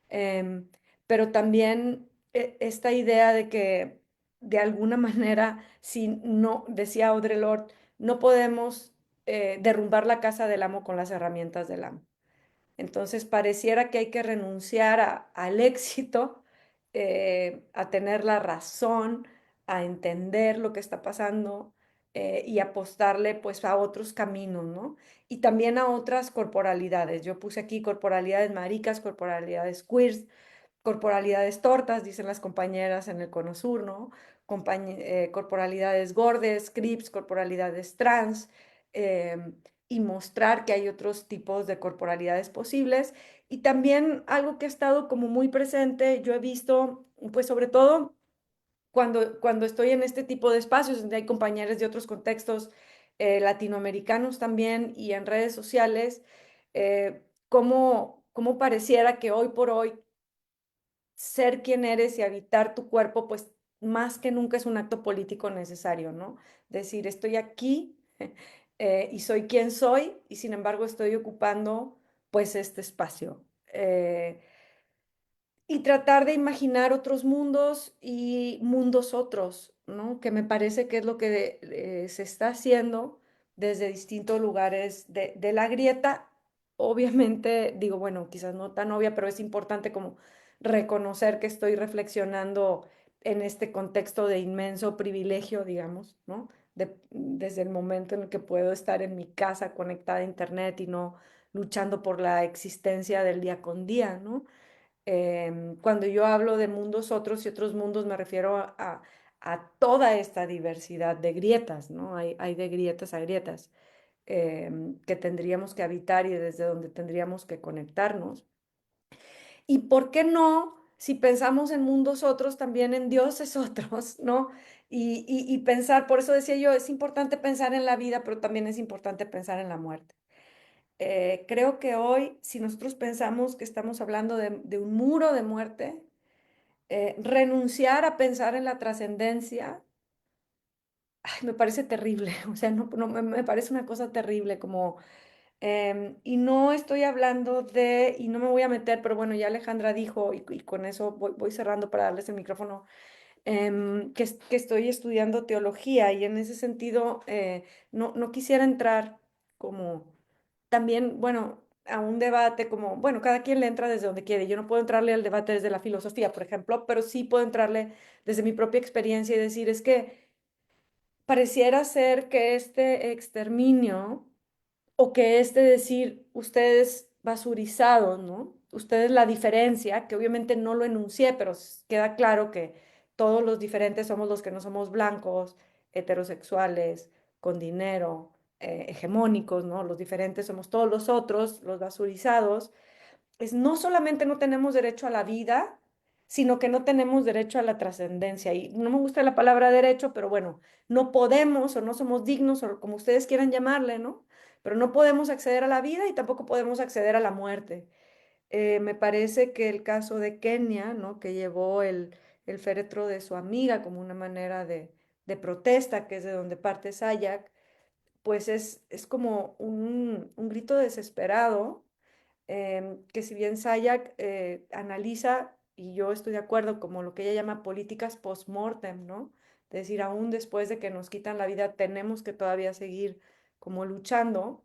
Em, pero también esta idea de que de alguna manera, si no, decía Audre Lorde, no podemos derrumbar la casa del amo con las herramientas del amo. Entonces pareciera que hay que renunciar al éxito, a tener la razón, a entender lo que está pasando y apostarle pues a otros caminos, ¿no? Y también a otras corporalidades. Yo puse aquí corporalidades maricas, corporalidades queers, corporalidades tortas, dicen las compañeras en el Cono Sur, ¿no? Corporalidades gordes, crips, corporalidades trans, eh, y mostrar que hay otros tipos de corporalidades posibles. Y también algo que ha estado como muy presente, yo he visto, pues sobre todo cuando estoy en este tipo de espacios, donde hay compañeros de otros contextos latinoamericanos también y en redes sociales, cómo pareciera que hoy por hoy ser quien eres y habitar tu cuerpo, pues más que nunca es un acto político necesario, ¿no? Decir, estoy aquí y soy quien soy y sin embargo estoy ocupando pues este espacio. Y tratar de imaginar otros mundos y mundos otros, ¿no? Que me parece que es lo que se está haciendo desde distintos lugares de la grieta. Obviamente, digo, bueno, quizás no tan obvia, pero es importante como reconocer que estoy reflexionando en este contexto de inmenso privilegio, digamos, ¿no? Desde el momento en el que puedo estar en mi casa conectada a internet y no luchando por la existencia del día con día, ¿no? Cuando yo hablo de mundos otros y otros mundos, me refiero a toda esta diversidad de grietas, ¿no? Hay de grietas a grietas que tendríamos que habitar y desde donde tendríamos que conectarnos. ¿Y por qué no, si pensamos en mundos otros, también en dioses otros, ¿no? Y pensar, por eso decía yo, es importante pensar en la vida, pero también es importante pensar en la muerte. Creo que hoy, si nosotros pensamos que estamos hablando de un muro de muerte, renunciar a pensar en la trascendencia, ay, me parece terrible, o sea, me parece una cosa terrible, como, y no estoy hablando de, y no me voy a meter, pero bueno, ya Alejandra dijo, y con eso voy cerrando para darles el micrófono, que estoy estudiando teología y en ese sentido no quisiera entrar como también, bueno, a un debate como, bueno, cada quien le entra desde donde quiere. Yo no puedo entrarle al debate desde la filosofía, por ejemplo, pero sí puedo entrarle desde mi propia experiencia y decir, es que pareciera ser que este exterminio o que este decir, ustedes basurizados, ¿no? Ustedes la diferencia, que obviamente no lo enuncié, pero queda claro que todos los diferentes somos los que no somos blancos, heterosexuales, con dinero, hegemónicos, ¿no? Los diferentes somos todos los otros, los basurizados, es no solamente no tenemos derecho a la vida, sino que no tenemos derecho a la trascendencia. Y no me gusta la palabra derecho, pero bueno, no podemos o no somos dignos o como ustedes quieran llamarle, ¿no? Pero no podemos acceder a la vida y tampoco podemos acceder a la muerte. Me parece que el caso de Kenia, ¿no? Que llevó el féretro de su amiga como una manera de protesta, que es de donde parte Sayak, pues es como un grito desesperado que si bien Sayak analiza, y yo estoy de acuerdo, como lo que ella llama políticas post-mortem, ¿no? Es decir, aún después de que nos quitan la vida, tenemos que todavía seguir como luchando,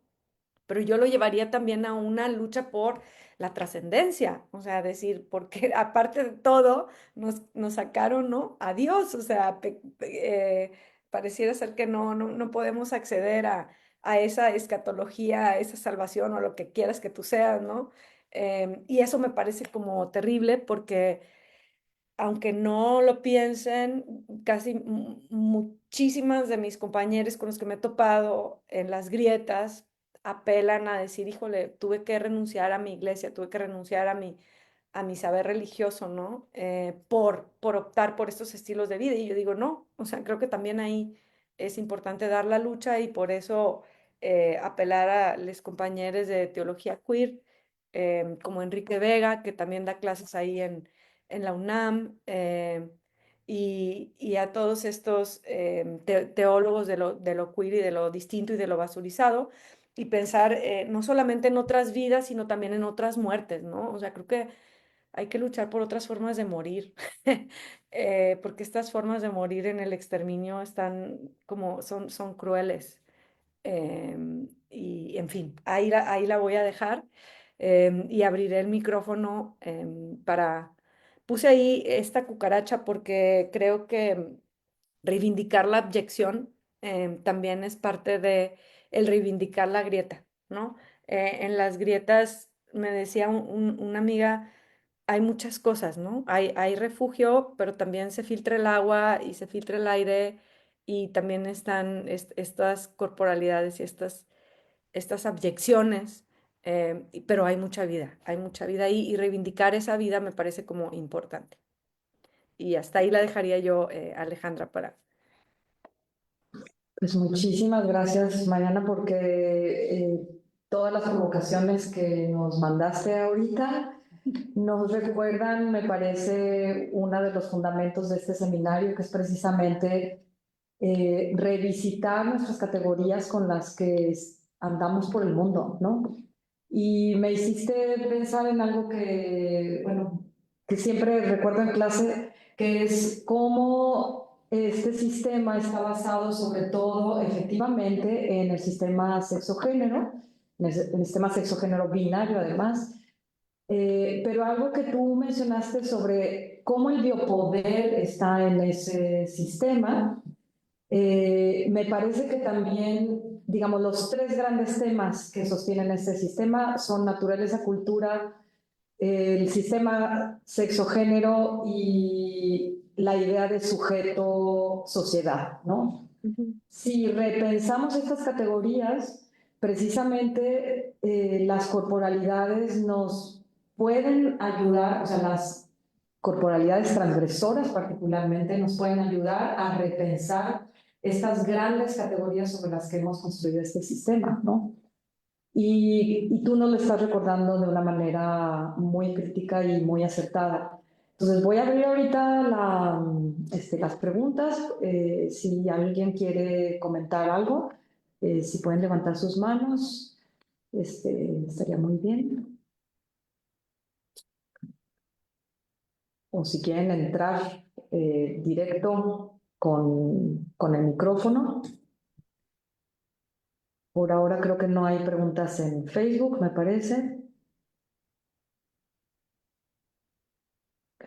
pero yo lo llevaría también a una lucha por la trascendencia, o sea, decir, porque aparte de todo, nos sacaron, ¿no? A Dios, o sea, pareciera ser que no podemos acceder a esa escatología, a esa salvación o lo que quieras que tú seas, ¿no? Y eso me parece como terrible porque aunque no lo piensen, casi muchísimas de mis compañeros con los que me he topado en las grietas apelan a decir, híjole, tuve que renunciar a mi iglesia, tuve que renunciar a mi saber religioso, ¿no? Por optar por estos estilos de vida. Y yo digo, no, o sea, creo que también ahí es importante dar la lucha y por eso apelar a los compañeros de teología queer, como Enrique Vega, que también da clases ahí en la UNAM, y a todos estos teólogos de lo queer y de lo distinto y de lo basurizado, y pensar no solamente en otras vidas, sino también en otras muertes, ¿no? O sea, creo que hay que luchar por otras formas de morir, porque estas formas de morir en el exterminio están como, son crueles. Y en fin, ahí la voy a dejar y abriré el micrófono para... Puse ahí esta cucaracha porque creo que reivindicar la abyección también es parte de el reivindicar la grieta, ¿no? En las grietas, me decía una amiga, hay muchas cosas, ¿no? Hay refugio, pero también se filtra el agua y se filtra el aire y también están estas corporalidades y estas abyecciones, pero hay mucha vida ahí y reivindicar esa vida me parece como importante. Y hasta ahí la dejaría yo, Alejandra, para... Pues muchísimas gracias, Mariana, porque todas las provocaciones que nos mandaste ahorita nos recuerdan, me parece, uno de los fundamentos de este seminario, que es precisamente revisitar nuestras categorías con las que andamos por el mundo, ¿no? Y me hiciste pensar en algo que, bueno, que siempre recuerdo en clase, que es cómo este sistema está basado sobre todo efectivamente en el sistema sexo-género, en el sistema sexo-género binario además, pero algo que tú mencionaste sobre cómo el biopoder está en ese sistema, me parece que también, digamos, los tres grandes temas que sostienen este sistema son naturaleza, cultura, el sistema sexo-género y la idea de sujeto-sociedad, ¿no? Ujú. Si repensamos estas categorías, precisamente las corporalidades nos pueden ayudar, o sea, las corporalidades transgresoras particularmente nos pueden ayudar a repensar estas grandes categorías sobre las que hemos construido este sistema, ¿no? Y tú nos lo estás recordando de una manera muy crítica y muy acertada. Entonces voy a abrir ahorita las preguntas. Si alguien quiere comentar algo, si pueden levantar sus manos, estaría muy bien. O si quieren entrar directo con el micrófono. Por ahora creo que no hay preguntas en Facebook, me parece. Ok.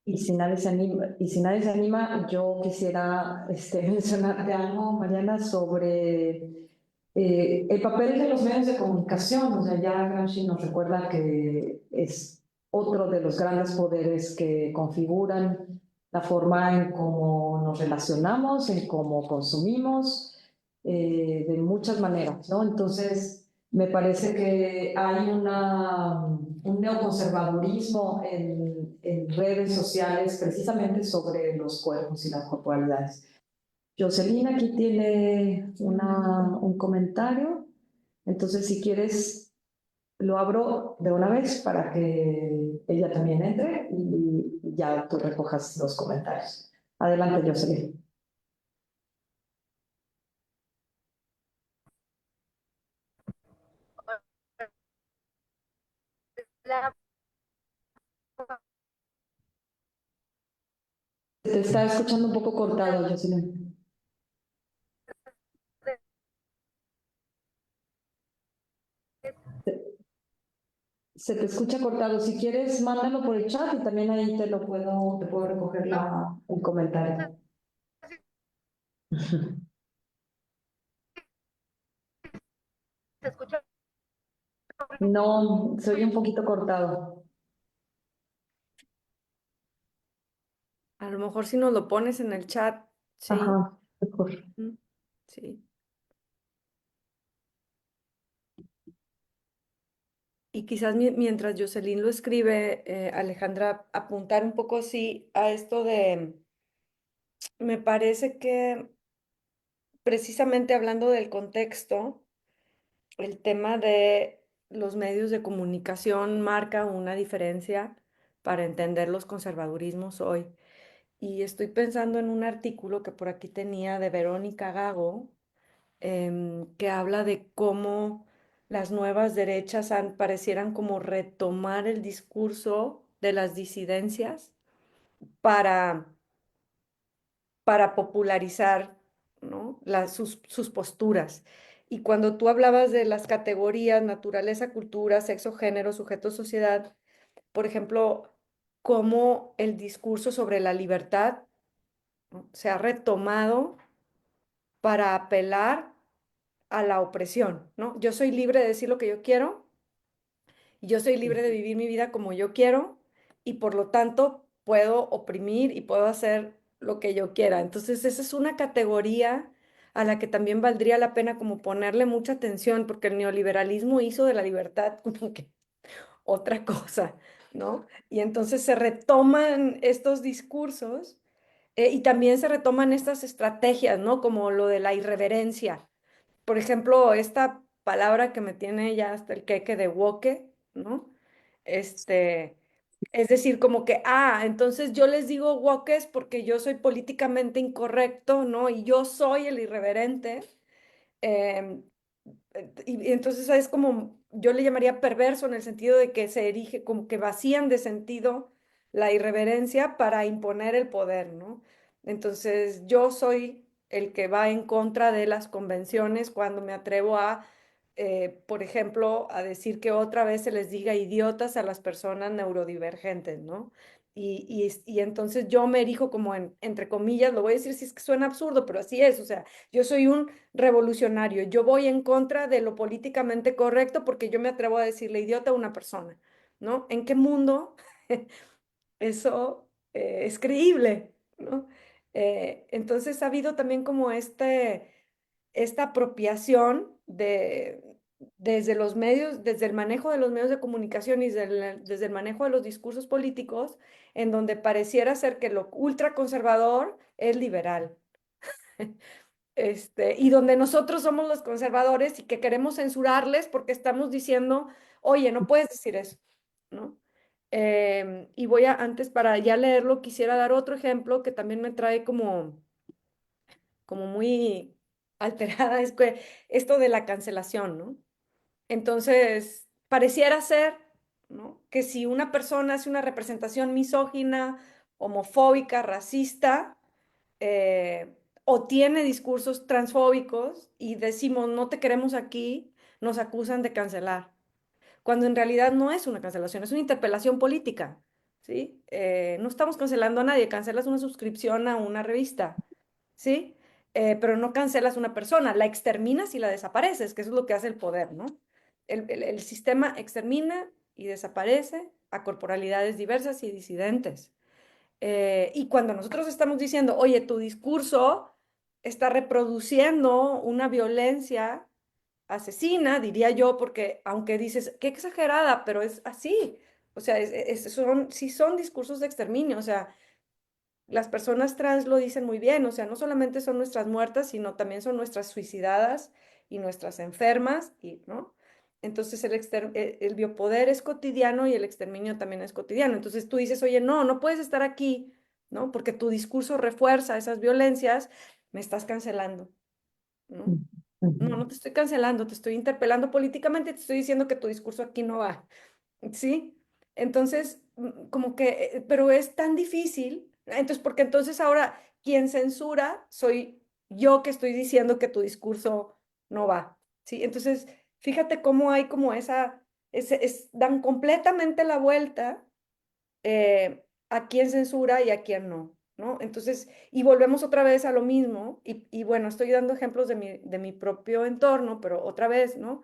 Y si nadie se anima, yo quisiera mencionarte algo, Mariana, sobre el papel de los medios de comunicación. O sea, ya Gramsci nos recuerda que es otro de los grandes poderes que configuran la forma en cómo nos relacionamos, en cómo consumimos, de muchas maneras, ¿no? Entonces, me parece que hay un neoconservadurismo en redes sociales precisamente sobre los cuerpos y las corporalidades. Jocelyn aquí tiene un comentario, entonces si quieres lo abro de una vez para que ella también entre y ya tú recojas los comentarios. Adelante, Jocelyn. La- Te está escuchando un poco cortado, Jocelyn. Se te escucha cortado. Si quieres, mándalo por el chat y también ahí te puedo recoger no el comentario. sé si se escucha. No, soy un poquito cortado. A lo mejor si nos lo pones en el chat, sí. Ajá, mejor. Mm, sí. Y quizás mientras Jocelyn lo escribe, Alejandra, apuntar un poco así a esto de, me parece que precisamente hablando del contexto, el tema de los medios de comunicación marca una diferencia para entender los conservadurismos hoy. Y estoy pensando en un artículo que por aquí tenía de Verónica Gago, que habla de cómo las nuevas derechas parecieran como retomar el discurso de las disidencias para, para popularizar, ¿no? sus posturas. Y cuando tú hablabas de las categorías, naturaleza, cultura, sexo, género, sujeto, sociedad, por ejemplo, cómo el discurso sobre la libertad, ¿no?, se ha retomado para apelar a la opresión, ¿no? Yo soy libre de decir lo que yo quiero y yo soy libre de vivir mi vida como yo quiero y por lo tanto puedo oprimir y puedo hacer lo que yo quiera. Entonces, esa es una categoría a la que también valdría la pena como ponerle mucha atención porque el neoliberalismo hizo de la libertad como que otra cosa, ¿no? Y entonces se retoman estos discursos y también se retoman estas estrategias, ¿no? Como lo de la irreverencia. Por ejemplo, esta palabra que me tiene ya hasta el queque de woke, ¿no? Este, Es decir, como que, entonces yo les digo woke porque yo soy políticamente incorrecto, ¿no? Y yo soy el irreverente. Em, y entonces es como, yo le llamaría perverso en el sentido de que se erige, como que vacían de sentido la irreverencia para imponer el poder, ¿no? Entonces yo soy el que va en contra de las convenciones cuando me atrevo a, por ejemplo, a decir que otra vez se les diga idiotas a las personas neurodivergentes, ¿no? Y entonces yo me erijo como en, entre comillas, lo voy a decir si es que suena absurdo, pero así es, o sea, yo soy un revolucionario. Yo voy en contra de lo políticamente correcto porque yo me atrevo a decirle idiota a una persona, ¿no? ¿En qué mundo eso es creíble, ¿no? Entonces ha habido también como esta apropiación desde los medios, desde el manejo de los medios de comunicación y desde el manejo de los discursos políticos, en donde pareciera ser que lo ultraconservador es liberal. Y donde nosotros somos los conservadores y que queremos censurarles porque estamos diciendo, oye, no puedes decir eso, ¿no? Y voy a, antes para ya leerlo, quisiera dar otro ejemplo que también me trae como muy alterada, es que esto de la cancelación, ¿no? Entonces, pareciera ser, ¿no? Que si una persona hace una representación misógina, homofóbica, racista, o tiene discursos transfóbicos y decimos no te queremos aquí, nos acusan de cancelar, cuando en realidad no es una cancelación, es una interpelación política, ¿sí? No estamos cancelando a nadie, cancelas una suscripción a una revista, ¿sí? Pero no cancelas una persona, la exterminas y la desapareces, que eso es lo que hace el poder, ¿no? El sistema extermina y desaparece a corporalidades diversas y disidentes. Y cuando nosotros estamos diciendo, oye, tu discurso está reproduciendo una violencia asesina, diría yo, porque aunque dices, qué exagerada, pero es así. O sea, sí son discursos de exterminio. O sea, las personas trans lo dicen muy bien. O sea, no solamente son nuestras muertas, sino también son nuestras suicidadas y nuestras enfermas, y, ¿no? Entonces el biopoder es cotidiano y el exterminio también es cotidiano. Entonces tú dices, oye, no, no puedes estar aquí, ¿no? Porque tu discurso refuerza esas violencias, me estás cancelando, ¿no? No, no te estoy cancelando, te estoy interpelando políticamente, te estoy diciendo que tu discurso aquí no va, ¿sí? Entonces, como que, pero es tan difícil, entonces, porque entonces ahora quien censura soy yo que estoy diciendo que tu discurso no va, ¿sí? Entonces, fíjate cómo hay como dan completamente la vuelta a quién censura y a quién no, ¿no? Entonces, y volvemos otra vez a lo mismo, y bueno, estoy dando ejemplos de mi propio entorno, pero otra vez, ¿no?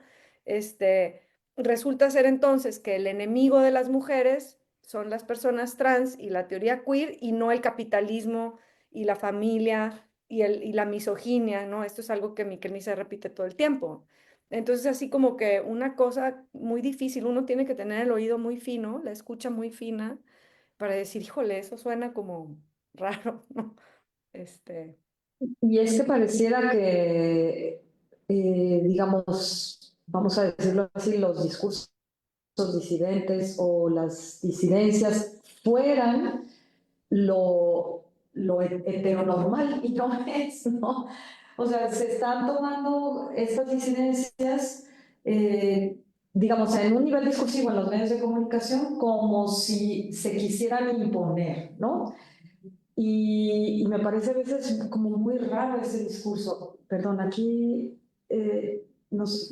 Resulta ser entonces que el enemigo de las mujeres son las personas trans y la teoría queer y no el capitalismo y la familia y la misoginia, ¿no? Esto es algo que Miquel se repite todo el tiempo. Entonces, así como que una cosa muy difícil, uno tiene que tener el oído muy fino, la escucha muy fina, para decir, híjole, eso suena como raro, ¿no? Este, Y es que pareciera que, digamos, vamos a decirlo así, los discursos disidentes o las disidencias fueran lo heteronormal y no es, ¿no? O sea, se están tomando estas disidencias, digamos, en un nivel discursivo en los medios de comunicación como si se quisieran imponer, ¿no? Y me parece a veces como muy raro ese discurso. Perdón, aquí,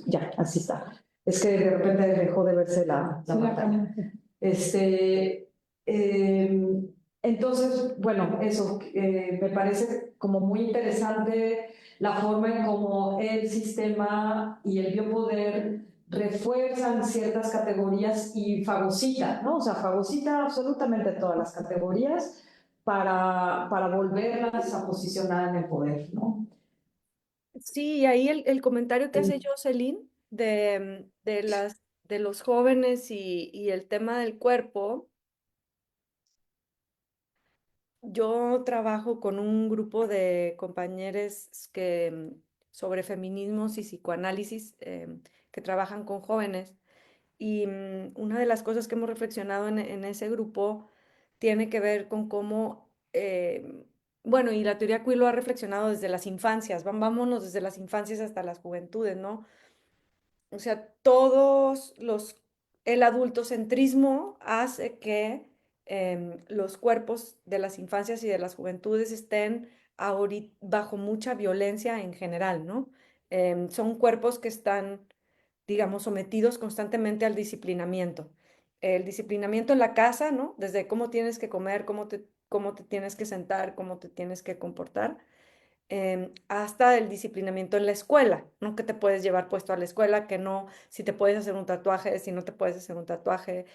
ya, así está. Es que de repente dejó de verse la pantalla. Este, eh, entonces, bueno, eso, me parece como muy interesante la forma en cómo el sistema y el biopoder refuerzan ciertas categorías y fagocita, ¿no? O sea, fagocita absolutamente todas las categorías para volverlas a posicionar en el poder, ¿no? sí, y ahí el comentario que hace Jocelyn de los jóvenes y el tema del cuerpo, yo trabajo con un grupo de compañeros sobre feminismos y psicoanálisis que trabajan con jóvenes. Y una de las cosas que hemos reflexionado en ese grupo tiene que ver con cómo, bueno, y la teoría queer lo ha reflexionado desde las infancias, vámonos desde las infancias hasta las juventudes, ¿no? O sea, el adultocentrismo hace que los cuerpos de las infancias y de las juventudes estén bajo mucha violencia en general, ¿no? Son cuerpos que están, digamos, sometidos constantemente al disciplinamiento. El disciplinamiento en la casa, ¿no? Desde cómo tienes que comer, cómo te tienes que sentar, cómo te tienes que comportar, hasta el disciplinamiento en la escuela, ¿no? Que te puedes llevar puesto a la escuela, que no, si te puedes hacer un tatuaje, si no te puedes hacer un tatuaje,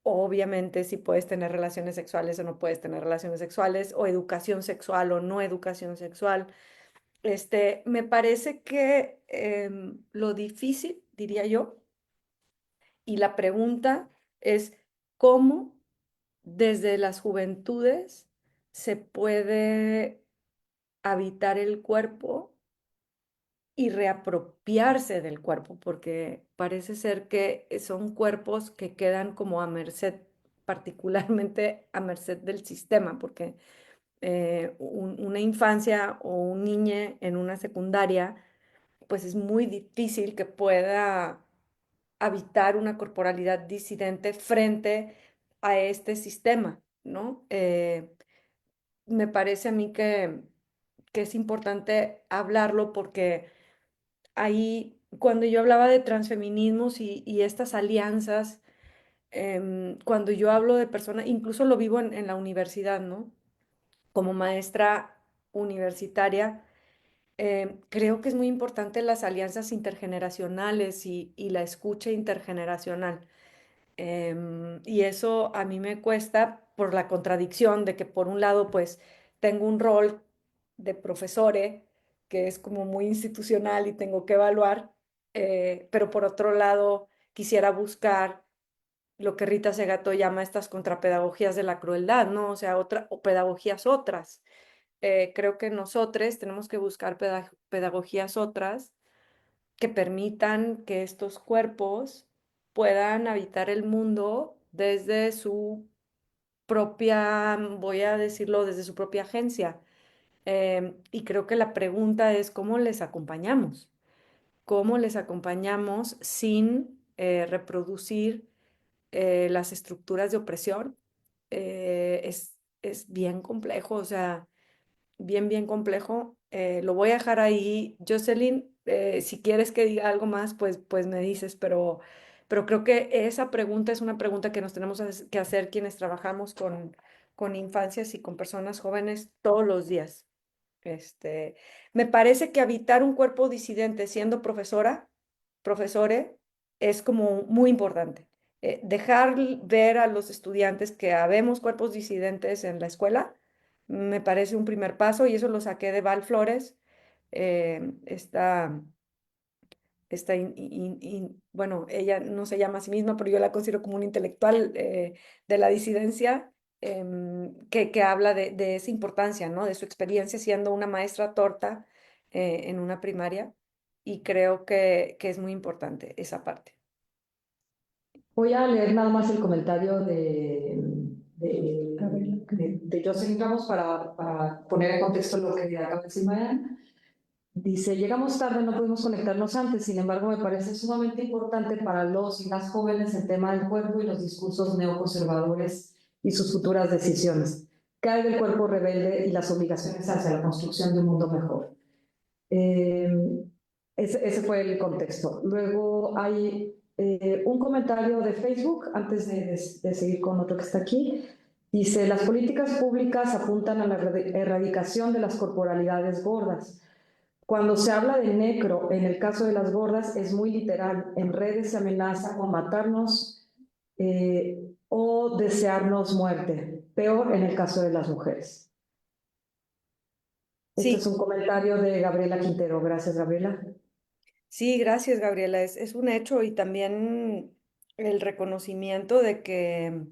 obviamente si puedes tener relaciones sexuales o no puedes tener relaciones sexuales, o educación sexual o no educación sexual. Me parece que lo difícil, diría yo, y la pregunta es cómo desde las juventudes se puede habitar el cuerpo y reapropiarse del cuerpo, porque parece ser que son cuerpos que quedan como a merced, particularmente a merced del sistema, porque una infancia o un niño en una secundaria, pues es muy difícil que pueda habitar una corporalidad disidente frente a este sistema, ¿no? Me parece a mí que es importante hablarlo porque ahí, cuando yo hablaba de transfeminismos y estas alianzas, cuando yo hablo de personas, incluso lo vivo en la universidad, ¿no? Como maestra universitaria, creo que es muy importante las alianzas intergeneracionales y la escucha intergeneracional. Y eso a mí me cuesta por la contradicción de que por un lado pues tengo un rol de profesore que es como muy institucional y tengo que evaluar, pero por otro lado quisiera buscar lo que Rita Segato llama estas contrapedagogías de la crueldad, ¿no? O sea, o pedagogías otras. Creo que nosotros tenemos que buscar pedagogías otras que permitan que estos cuerpos puedan habitar el mundo desde su propia, voy a decirlo, desde su propia agencia. Y creo que la pregunta es cómo les acompañamos, cómo les acompañamos sin reproducir las estructuras de opresión. Es bien complejo, o sea, bien complejo. Lo voy a dejar ahí. Jocelyn, si quieres que diga algo más, pues me dices, pero creo que esa pregunta es una pregunta que nos tenemos que hacer quienes trabajamos con infancias y con personas jóvenes todos los días. Me parece que habitar un cuerpo disidente siendo profesore, es como muy importante. Dejar ver a los estudiantes que habemos cuerpos disidentes en la escuela me parece un primer paso y eso lo saqué de Val Flores, esta, bueno, ella no se llama a sí misma, pero yo la considero como una intelectual de la disidencia, que habla de esa importancia, ¿no? De su experiencia siendo una maestra torta en una primaria y creo que es muy importante esa parte. Voy a leer nada más el comentario de Jocelyn Ramos para poner en contexto lo que acaba de decir Mariana. Dice, llegamos tarde, no pudimos conectarnos antes, sin embargo me parece sumamente importante para los y las jóvenes el tema del cuerpo y los discursos neoconservadores y sus futuras decisiones. Cae del cuerpo rebelde y las obligaciones hacia la construcción de un mundo mejor. Ese fue el contexto. Luego hay un comentario de Facebook, antes de seguir con otro que está aquí. Dice, las políticas públicas apuntan a la erradicación de las corporalidades gordas. Cuando se habla de necro, en el caso de las gordas, es muy literal. En redes se amenaza con matarnos o desearnos muerte. Peor en el caso de las mujeres. Este es Sí, un comentario de Gabriela Quintero. Gracias, Gabriela. sí, gracias, Gabriela. Es un hecho y también el reconocimiento de que,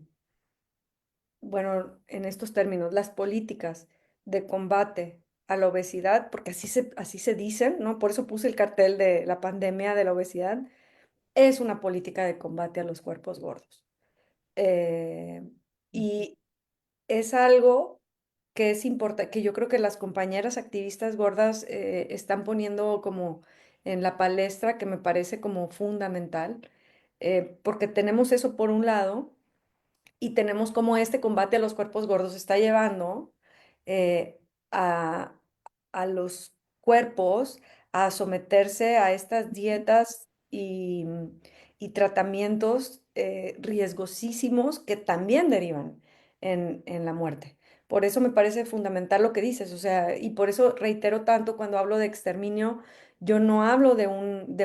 bueno, en estos términos, las políticas de combate a la obesidad, porque así se dicen, ¿no? Por eso puse el cartel de la pandemia de la obesidad, es una política de combate a los cuerpos gordos. Y es algo que es importante, que yo creo que las compañeras activistas gordas están poniendo como en la palestra, que me parece como fundamental, porque tenemos eso por un lado y tenemos como este combate a los cuerpos gordos está llevando eh, a, a los cuerpos a someterse a estas dietas y tratamientos riesgosísimos que también derivan en la muerte. Por eso me parece fundamental lo que dices, o sea, y por eso reitero tanto cuando hablo de exterminio, yo no hablo de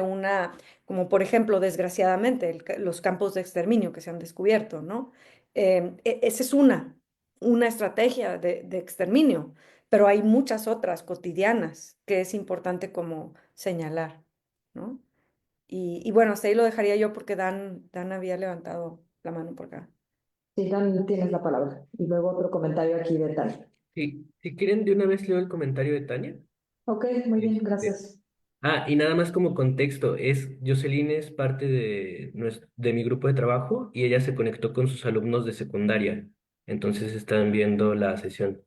una, como por ejemplo, desgraciadamente, los campos de exterminio que se han descubierto, ¿no? Esa es una estrategia de exterminio, pero hay muchas otras cotidianas que es importante como señalar, ¿no? Y bueno, hasta ahí lo dejaría yo porque Dan había levantado la mano por acá. Sí, Dan, tienes la palabra. Y luego otro comentario aquí de Tania. Sí, si quieren, de una vez leo el comentario de Tania. Ok, muy bien, Este, gracias. y nada más como contexto, Jocelyn es parte de mi grupo de trabajo y ella se conectó con sus alumnos de secundaria, entonces están viendo la sesión.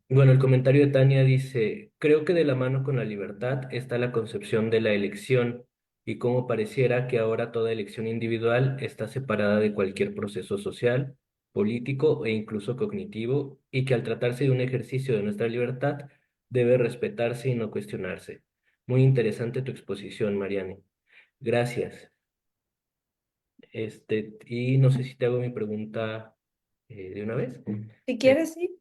Bueno, el comentario de Tania dice, creo que de la mano con la libertad está la concepción de la elección y cómo pareciera que ahora toda elección individual está separada de cualquier proceso social, político e incluso cognitivo y que al tratarse de un ejercicio de nuestra libertad debe respetarse y no cuestionarse. Muy interesante tu exposición, Mariane. Gracias. Y no sé si te hago mi pregunta de una vez. Si Eh, quieres, sí.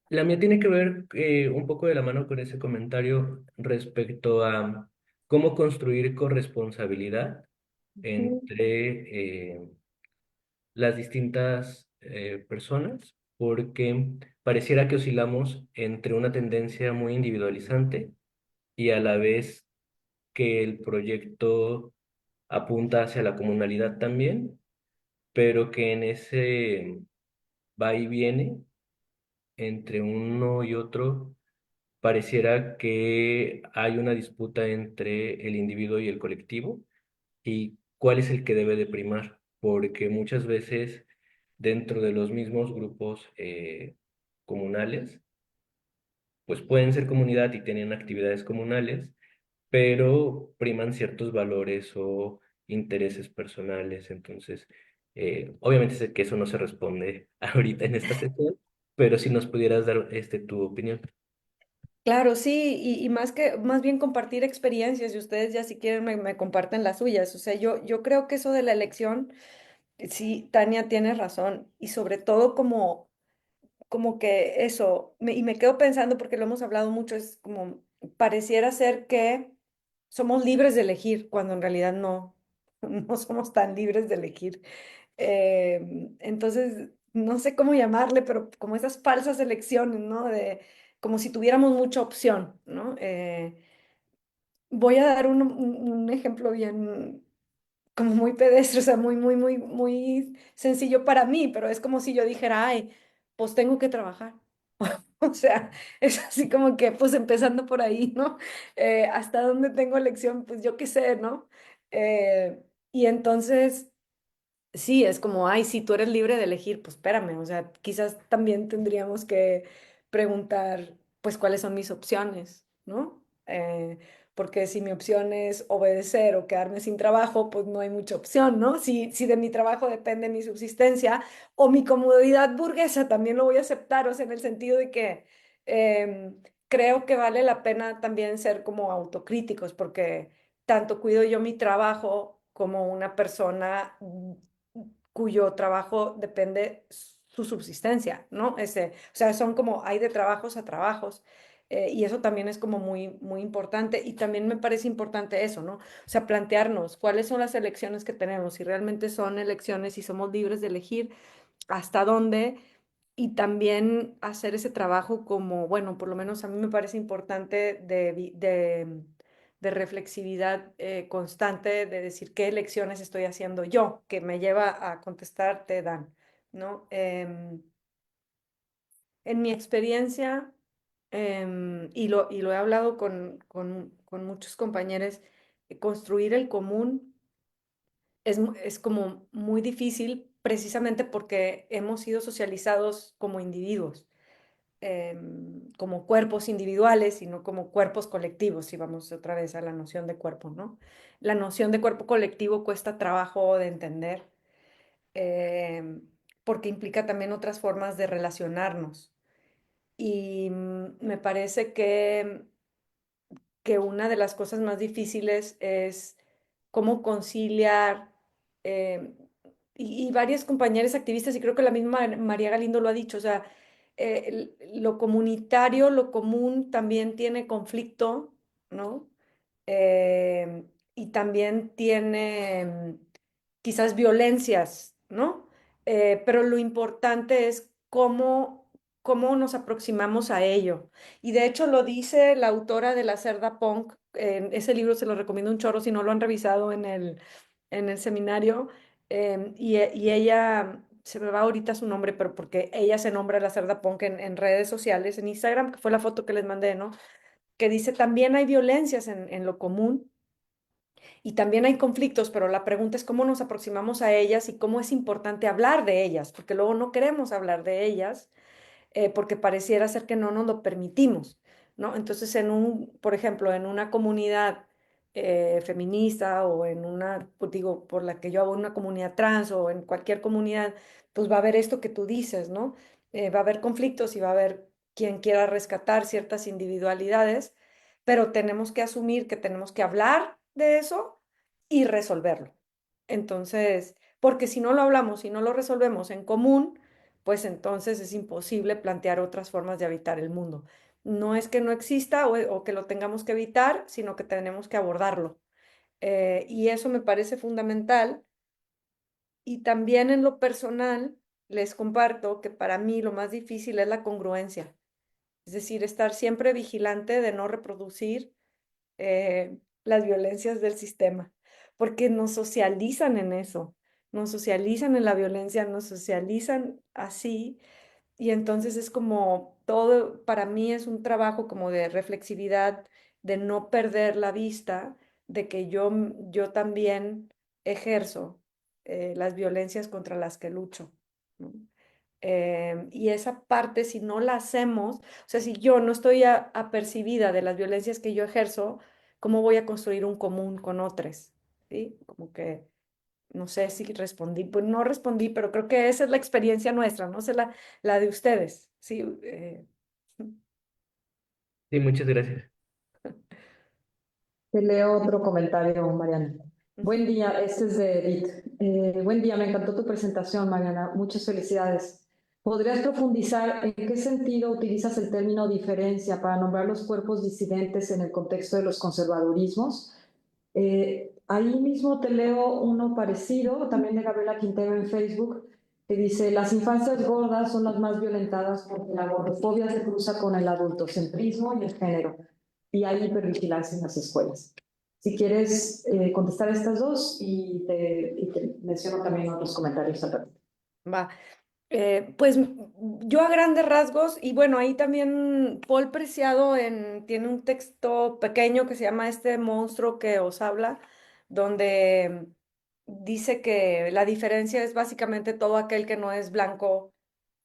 La mía tiene que ver un poco de la mano con ese comentario respecto a cómo construir corresponsabilidad Ujú. entre las distintas personas, porque pareciera que oscilamos entre una tendencia muy individualizante y a la vez que el proyecto apunta hacia la comunalidad también, pero que en ese va y viene entre uno y otro pareciera que hay una disputa entre el individuo y el colectivo y cuál es el que debe de primar, porque muchas veces dentro de los mismos grupos comunales, pues pueden ser comunidad y tienen actividades comunales, pero priman ciertos valores o intereses personales. Entonces, obviamente sé que eso no se responde ahorita en esta sesión, pero si nos pudieras dar tu opinión. Claro, sí, y más bien compartir experiencias y ustedes ya si quieren me comparten las suyas. O sea, yo creo que eso de la elección, sí, Tania tiene razón y sobre todo como que eso, y me quedo pensando porque lo hemos hablado mucho, es como pareciera ser que somos libres de elegir cuando en realidad no, no somos tan libres de elegir. Entonces, no sé cómo llamarle, pero como esas falsas elecciones, ¿no? De, como si tuviéramos mucha opción, ¿no? Voy a dar un ejemplo bien, como muy pedestre, o sea, muy sencillo para mí, pero es como si yo dijera, ay, pues tengo que trabajar. O sea, es así como que, pues empezando por ahí, ¿no? ¿Hasta dónde tengo elección? Pues yo qué sé, ¿no? Y entonces sí, es como, ay, si tú eres libre de elegir, pues espérame, o sea, quizás también tendríamos que preguntar, pues, cuáles son mis opciones, ¿no? Porque si mi opción es obedecer o quedarme sin trabajo, pues no hay mucha opción, ¿no? Si de mi trabajo depende mi subsistencia o mi comodidad burguesa, también lo voy a aceptar, o sea, en el sentido de que creo que vale la pena también ser como autocríticos, porque tanto cuido yo mi trabajo como una persona cuyo trabajo depende su subsistencia, ¿no? O sea, son como, hay de trabajos a trabajos, y eso también es como muy importante, y también me parece importante eso, ¿no? O sea, plantearnos cuáles son las elecciones que tenemos, si realmente son elecciones, si somos libres de elegir hasta dónde, y también hacer ese trabajo como, bueno, por lo menos a mí me parece importante de reflexividad constante, de decir qué elecciones estoy haciendo yo, que me lleva a contestarte, Dan, ¿no? En mi experiencia, y lo he hablado con muchos compañeros, construir el común es como muy difícil precisamente porque hemos sido socializados como individuos, como cuerpos individuales y no como cuerpos colectivos, si vamos otra vez a la noción de cuerpo, ¿no? La noción de cuerpo colectivo cuesta trabajo de entender porque implica también otras formas de relacionarnos. Y me parece que una de las cosas más difíciles es cómo conciliar, eh, y varias compañeras activistas, y creo que la misma María Galindo lo ha dicho, o sea, lo comunitario, lo común también tiene conflicto, ¿no? Y también tiene quizás violencias, ¿no? Pero lo importante es cómo nos aproximamos a ello. Y de hecho lo dice la autora de La Cerda Punk, ese libro se lo recomiendo un chorro si no lo han revisado en el seminario, y ella, se me va ahorita su nombre, pero porque ella se nombra La Cerda Punk en redes sociales, en Instagram, que fue la foto que les mandé, ¿no? Que dice, también hay violencias en lo común y también hay conflictos, pero la pregunta es cómo nos aproximamos a ellas y cómo es importante hablar de ellas, porque luego no queremos hablar de ellas porque pareciera ser que no nos lo permitimos, ¿no? Entonces, por ejemplo, en una comunidad feminista o en una, pues digo, por la que yo hago una comunidad trans o en cualquier comunidad, pues va a haber esto que tú dices, ¿no? Va a haber conflictos y va a haber quien quiera rescatar ciertas individualidades, pero tenemos que asumir que tenemos que hablar de eso y resolverlo. Entonces, porque si no lo hablamos, si no lo resolvemos en común, pues entonces es imposible plantear otras formas de habitar el mundo. No es que no exista o que lo tengamos que evitar, sino que tenemos que abordarlo. Y eso me parece fundamental. Y también en lo personal, les comparto que para mí lo más difícil es la congruencia. Es decir, estar siempre vigilante de no reproducir las violencias del sistema, porque nos socializan en eso, nos socializan en la violencia, nos socializan así y entonces es como todo, para mí es un trabajo como de reflexividad, de no perder la vista de que yo también ejerzo las violencias contra las que lucho, ¿no? Y esa parte, si no la hacemos, o sea, si yo no estoy apercibida de las violencias que yo ejerzo, ¿cómo voy a construir un común con otros? ¿Sí? Como que no sé si respondí, pues no respondí, pero creo que esa es la experiencia nuestra, no sé la de ustedes. Sí, Sí, muchas gracias. Te leo otro comentario, Mariana. ujú. Buen día, este es de Edith. Buen día, me encantó tu presentación, Mariana. Muchas felicidades. ¿Podrías profundizar en qué sentido utilizas el término diferencia para nombrar los cuerpos disidentes en el contexto de los conservadurismos? Ahí mismo te leo uno parecido, también de Gabriela Quintero en Facebook, que dice, las infancias gordas son las más violentadas porque la gordofobia se cruza con el adultocentrismo y el género, y hay hipervigilancia en las escuelas. Si quieres contestar estas dos y te menciono también otros comentarios al ratito. Va. Pues yo a grandes rasgos, y bueno, ahí también Paul Preciado tiene un texto pequeño que se llama Este monstruo que os habla, donde dice que la diferencia es básicamente todo aquel que no es blanco,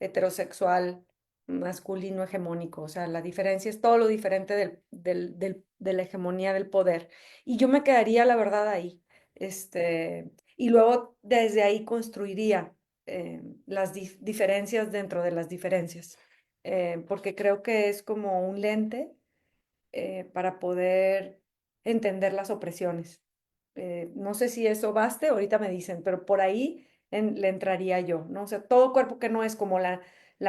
heterosexual, masculino, hegemónico. O sea, la diferencia es todo lo diferente de la hegemonía del poder. Y yo me quedaría, la verdad, ahí. Y luego desde ahí construiría las diferencias dentro de las diferencias, porque creo que es como un lente para poder entender las opresiones. No sé si eso baste, ahorita me dicen, pero por ahí le entraría yo, ¿no? O sea, todo cuerpo que no es como la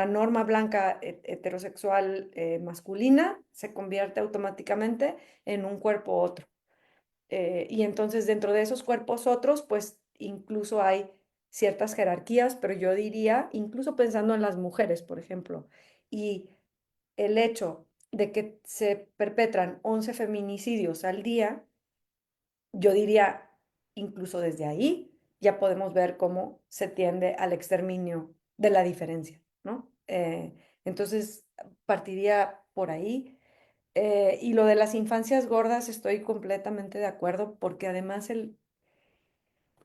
norma blanca heterosexual masculina se convierte automáticamente en un cuerpo otro. Y entonces dentro de esos cuerpos otros, pues incluso hay ciertas jerarquías, pero yo diría, incluso pensando en las mujeres, por ejemplo, y el hecho de que se perpetran 11 feminicidios al día, yo diría, incluso desde ahí ya podemos ver cómo se tiende al exterminio de la diferencia, ¿no? Entonces, partiría por ahí. Y lo de las infancias gordas estoy completamente de acuerdo porque además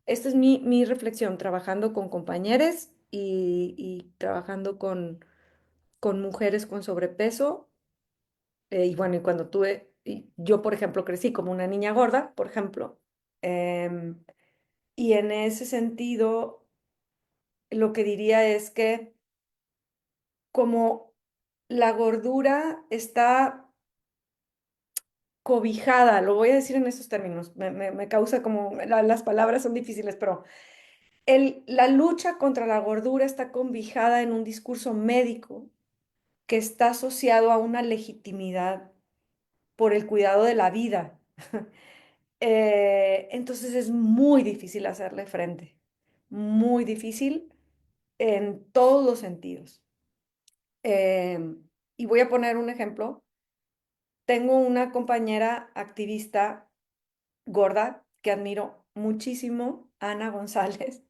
esta es mi reflexión, trabajando con compañeros y trabajando con mujeres con sobrepeso. Y bueno, y cuando yo por ejemplo crecí como una niña gorda, por ejemplo, em, y en ese sentido lo que diría es que como la gordura está cobijada, lo voy a decir en esos términos, me causa como, las palabras son difíciles, pero la lucha contra la gordura está cobijada en un discurso médico que está asociado a una legitimidad por el cuidado de la vida. Entonces es muy difícil hacerle frente, muy difícil en todos los sentidos. Y voy a poner un ejemplo. Tengo una compañera activista gorda que admiro muchísimo, Ana González,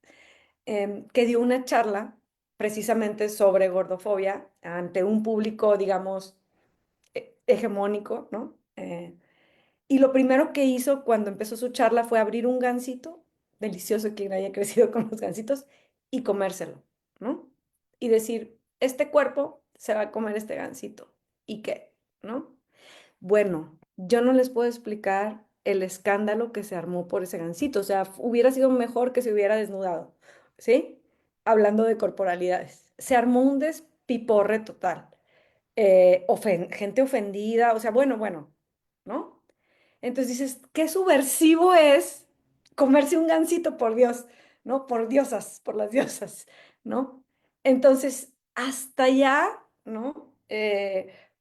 que dio una charla precisamente sobre gordofobia ante un público, digamos, hegemónico, ¿no? Y lo primero que hizo cuando empezó su charla fue abrir un gansito, delicioso quien haya crecido con los gansitos, y comérselo, ¿no? Y decir, este cuerpo se va a comer este gansito. ¿Y qué? ¿No? Bueno, yo no les puedo explicar el escándalo que se armó por ese gansito. O sea, hubiera sido mejor que se hubiera desnudado, ¿sí? Hablando de corporalidades. Se armó un despiporre total. Gente ofendida, o sea, bueno, ¿no? Entonces dices, qué subversivo es comerse un gansito, por Dios, ¿no? Por diosas, por las diosas, ¿no? Entonces, hasta allá, ¿no?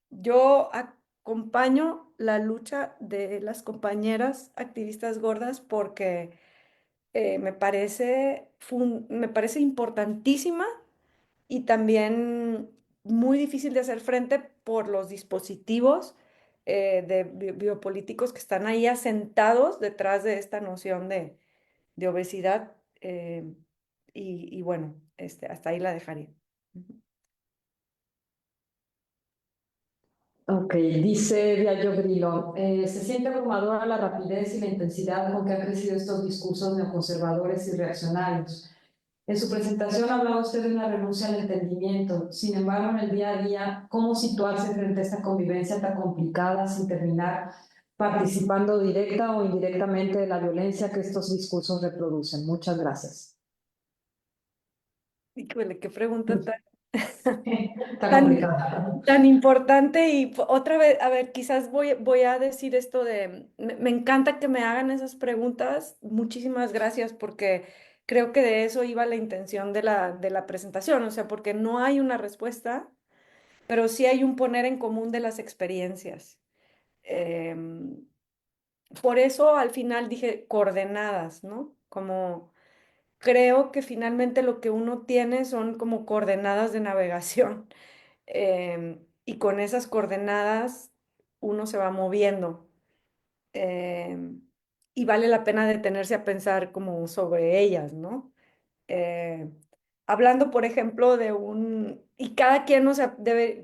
Yo acompaño la lucha de las compañeras activistas gordas porque me parece importantísima y también muy difícil de hacer frente por los dispositivos biopolíticos que están ahí asentados detrás de esta noción de obesidad. Y bueno, hasta ahí la dejaría. Ujú. Ok, dice Diallo Grillo, se siente abrumadora la rapidez y la intensidad con que han crecido estos discursos neoconservadores y reaccionarios. En su presentación hablaba usted de una renuncia al entendimiento. Sin embargo, en el día a día, ¿cómo situarse frente a esta convivencia tan complicada sin terminar participando directa o indirectamente de la violencia que estos discursos reproducen? Muchas gracias. Híjole, qué pregunta Está tan, complicado. tan importante y otra vez, a ver, quizás voy a decir esto me encanta que me hagan esas preguntas. Muchísimas gracias porque creo que de eso iba la intención de la presentación, o sea, porque no hay una respuesta, pero sí hay un poner en común de las experiencias. Em, por eso al final dije coordenadas, ¿no? Como creo que finalmente lo que uno tiene son como coordenadas de navegación. Y con esas coordenadas uno se va moviendo. em, y vale la pena detenerse a pensar como sobre ellas, ¿no? Eh, hablando, por ejemplo, y cada quien, o sea,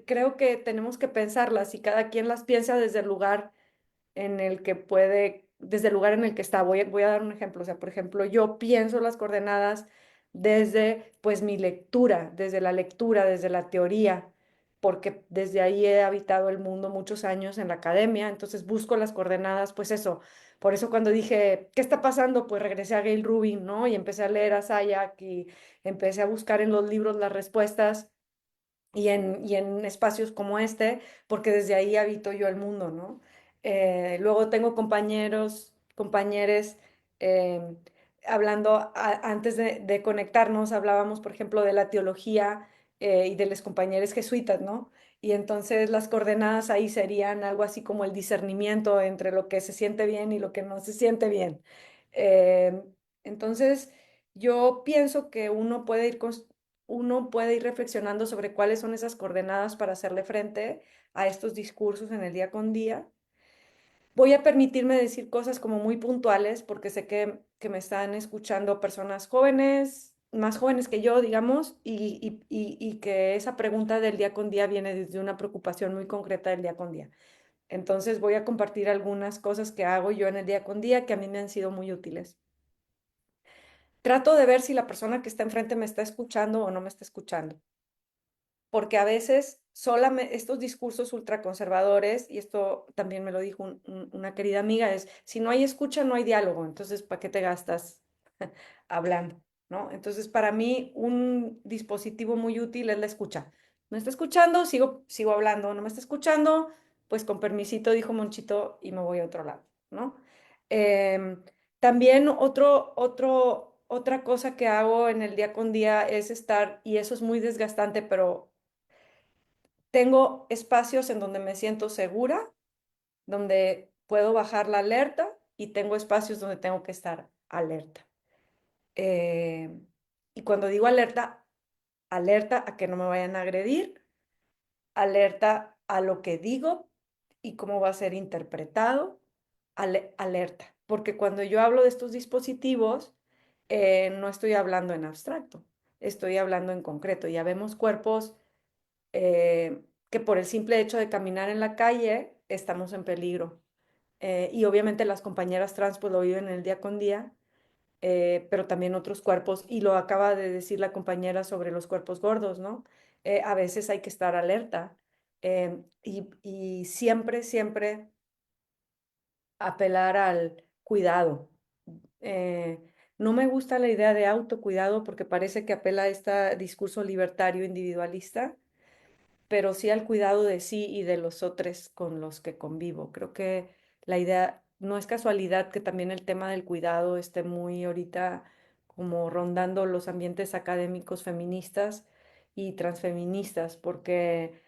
creo que tenemos que pensarlas y cada quien las piensa desde el lugar en el que puede, desde el lugar en el que está. Voy a dar un ejemplo. O sea, por ejemplo, yo pienso las coordenadas desde, pues, mi lectura, desde la teoría, porque desde ahí he habitado el mundo muchos años en la academia, entonces busco las coordenadas, pues eso. Por eso cuando dije, ¿qué está pasando? Pues regresé a Gail Rubin, ¿no? Y empecé a leer a Sayak y empecé a buscar en los libros las respuestas y en espacios como este, porque desde ahí habito yo el mundo, ¿no? Luego tengo compañeros, eh, hablando, antes de conectarnos, hablábamos, por ejemplo, de la teología y de los compañeros jesuitas, ¿no? Y entonces las coordenadas ahí serían algo así como el discernimiento entre lo que se siente bien y lo que no se siente bien. Eh, entonces, yo pienso que uno puede ir reflexionando sobre cuáles son esas coordenadas para hacerle frente a estos discursos en el día con día. Voy a permitirme decir cosas como muy puntuales porque sé que me están escuchando personas jóvenes, más jóvenes que yo, digamos, y que esa pregunta del día con día viene desde una preocupación muy concreta del día con día. Entonces voy a compartir algunas cosas que hago yo en el día con día que a mí me han sido muy útiles. Trato de ver si la persona que está enfrente me está escuchando o no me está escuchando, porque a veces estos discursos ultraconservadores, y esto también me lo dijo una querida amiga, es, si no hay escucha, no hay diálogo, entonces, ¿para qué te gastas hablando? ¿No? Entonces, para mí, un dispositivo muy útil es la escucha. ¿Me está escuchando? Sigo hablando. ¿No me está escuchando? Pues con permisito, dijo Monchito, y me voy a otro lado, ¿no? Em, También otra cosa que hago en el día con día es estar, y eso es muy desgastante, pero tengo espacios en donde me siento segura, donde puedo bajar la alerta y tengo espacios donde tengo que estar alerta. Eh, y cuando digo alerta, alerta a que no me vayan a agredir, alerta a lo que digo y cómo va a ser interpretado, alerta. Porque cuando yo hablo de estos dispositivos, no estoy hablando en abstracto, estoy hablando en concreto. Ya vemos cuerpos que por el simple hecho de caminar en la calle estamos en peligro. Y obviamente las compañeras trans pues lo viven en el día con día, pero también otros cuerpos, y lo acaba de decir la compañera sobre los cuerpos gordos, ¿no? A veces hay que estar alerta y siempre apelar al cuidado. Eh, no me gusta la idea de autocuidado porque parece que apela a este discurso libertario individualista, pero sí al cuidado de sí y de los otros con los que convivo. Creo que la idea, no es casualidad que también el tema del cuidado esté muy ahorita como rondando los ambientes académicos feministas y transfeministas, porque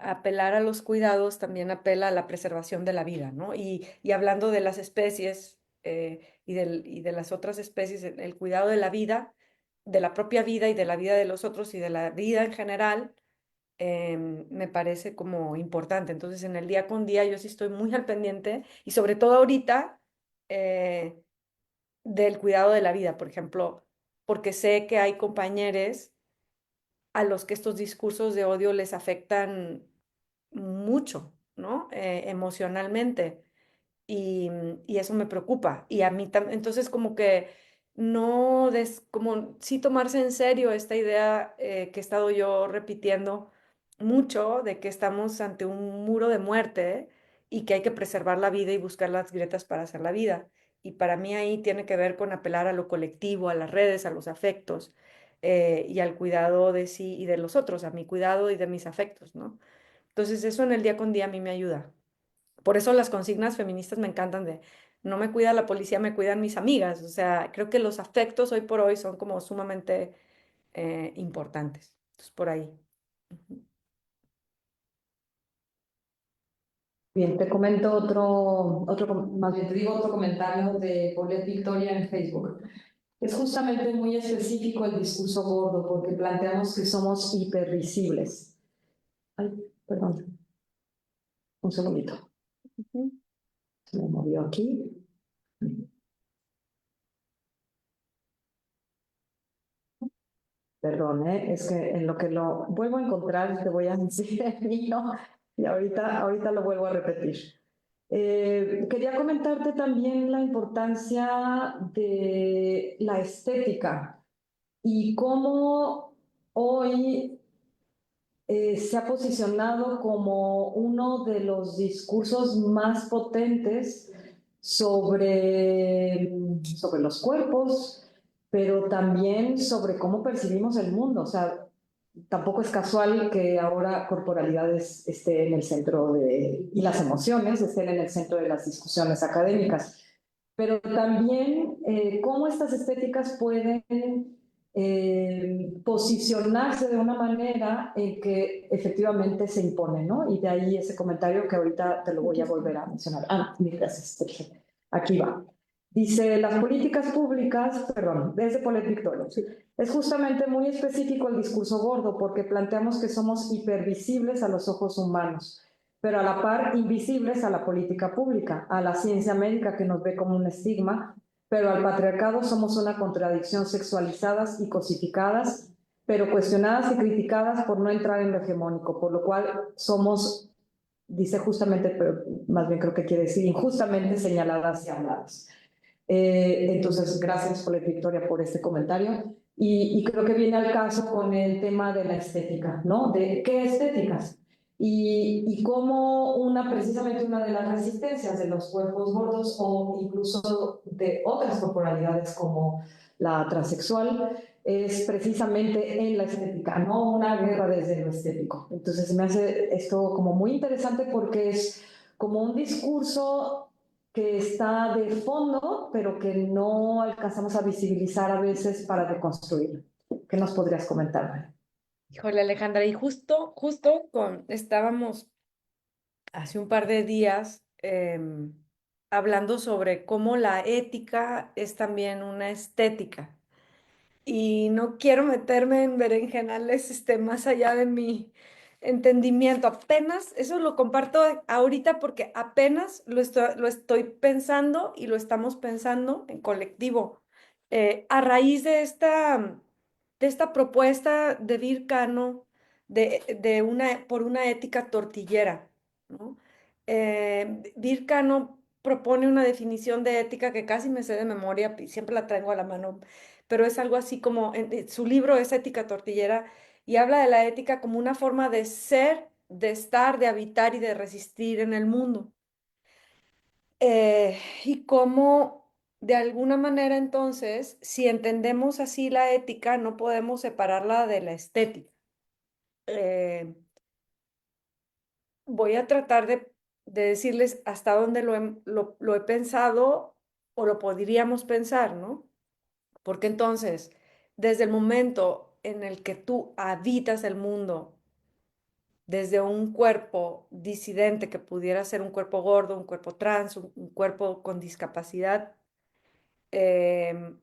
apelar a los cuidados también apela a la preservación de la vida, ¿no? Y hablando de las especies y de las otras especies, el cuidado de la vida, de la propia vida y de la vida de los otros y de la vida en general, me parece como importante. Entonces, en el día con día yo sí estoy muy al pendiente y sobre todo ahorita eh, del cuidado de la vida, por ejemplo, porque sé que hay compañeros a los que estos discursos de odio les afectan mucho, ¿no? Emocionalmente. Y eso me preocupa. Y a mí también, entonces como que no, como sí tomarse en serio esta idea que he estado yo repitiendo mucho de que estamos ante un muro de muerte y que hay que preservar la vida y buscar las grietas para hacer la vida. Y para mí ahí tiene que ver con apelar a lo colectivo, a las redes, a los afectos y al cuidado de sí y de los otros, a mi cuidado y de mis afectos, ¿no? Entonces eso en el día con día a mí me ayuda. Por eso las consignas feministas me encantan de no me cuida la policía, me cuidan mis amigas. O sea, creo que los afectos hoy por hoy son como sumamente importantes. Entonces, por ahí. Ujú. Bien, te comento más bien te digo otro comentario de Paulette Victoria en Facebook. Es justamente muy específico el discurso gordo porque planteamos que somos hipervisibles. Ay, perdón, un segundito. Ujú. Se me movió aquí. Perdón, es que en lo que lo vuelvo a encontrar te voy a decir el hilo y ahorita lo vuelvo a repetir. Quería comentarte también la importancia de la estética y cómo hoy se ha posicionado como uno de los discursos más potentes sobre los cuerpos, pero también sobre cómo percibimos el mundo. O sea, tampoco es casual que ahora corporalidades esté en el centro y las emociones estén en el centro de las discusiones académicas, pero también cómo estas estéticas pueden posicionarse de una manera en que efectivamente se impone, ¿no? Y de ahí ese comentario que ahorita te lo voy a volver a mencionar. Gracias, Sergio. Aquí va. Dice, las políticas públicas, perdón, desde Paulette Victoria, sí, es justamente muy específico el discurso gordo porque planteamos que somos hipervisibles a los ojos humanos, pero a la par invisibles a la política pública, a la ciencia médica que nos ve como un estigma, pero al patriarcado somos una contradicción sexualizadas y cosificadas, pero cuestionadas y criticadas por no entrar en lo hegemónico, por lo cual somos dice justamente, pero más bien creo que quiere decir injustamente señaladas y habladas. Entonces, gracias por Victoria por este comentario. Y creo que viene al caso con el tema de la estética, ¿no? De qué estéticas. Y cómo precisamente una de las resistencias de los cuerpos gordos o incluso de otras corporalidades como la transexual es precisamente en la estética, no una guerra desde lo estético. Entonces me hace esto como muy interesante porque es como un discurso que está de fondo, pero que no alcanzamos a visibilizar a veces para reconstruirlo. ¿Qué nos podrías comentar, María? Híjole, Alejandra, y estábamos hace un par de días hablando sobre cómo la ética es también una estética. Y no quiero meterme en berenjenales más allá de mi entendimiento. Apenas, eso lo comparto ahorita porque apenas lo estoy pensando y lo estamos pensando en colectivo. A raíz de esta propuesta de Vircano por una ética tortillera, ¿no? Vircano propone una definición de ética que casi me sé de memoria y siempre la traigo a la mano, pero es algo así como, su libro es Ética Tortillera y habla de la ética como una forma de ser, de estar, de habitar y de resistir en el mundo. Y cómo, de alguna manera entonces, si entendemos así la ética, no podemos separarla de la estética. Eh, Voy a tratar de decirles hasta dónde lo he pensado o lo podríamos pensar, ¿no? Porque entonces, desde el momento en el que tú habitas el mundo, desde un cuerpo disidente que pudiera ser un cuerpo gordo, un cuerpo trans, un cuerpo con discapacidad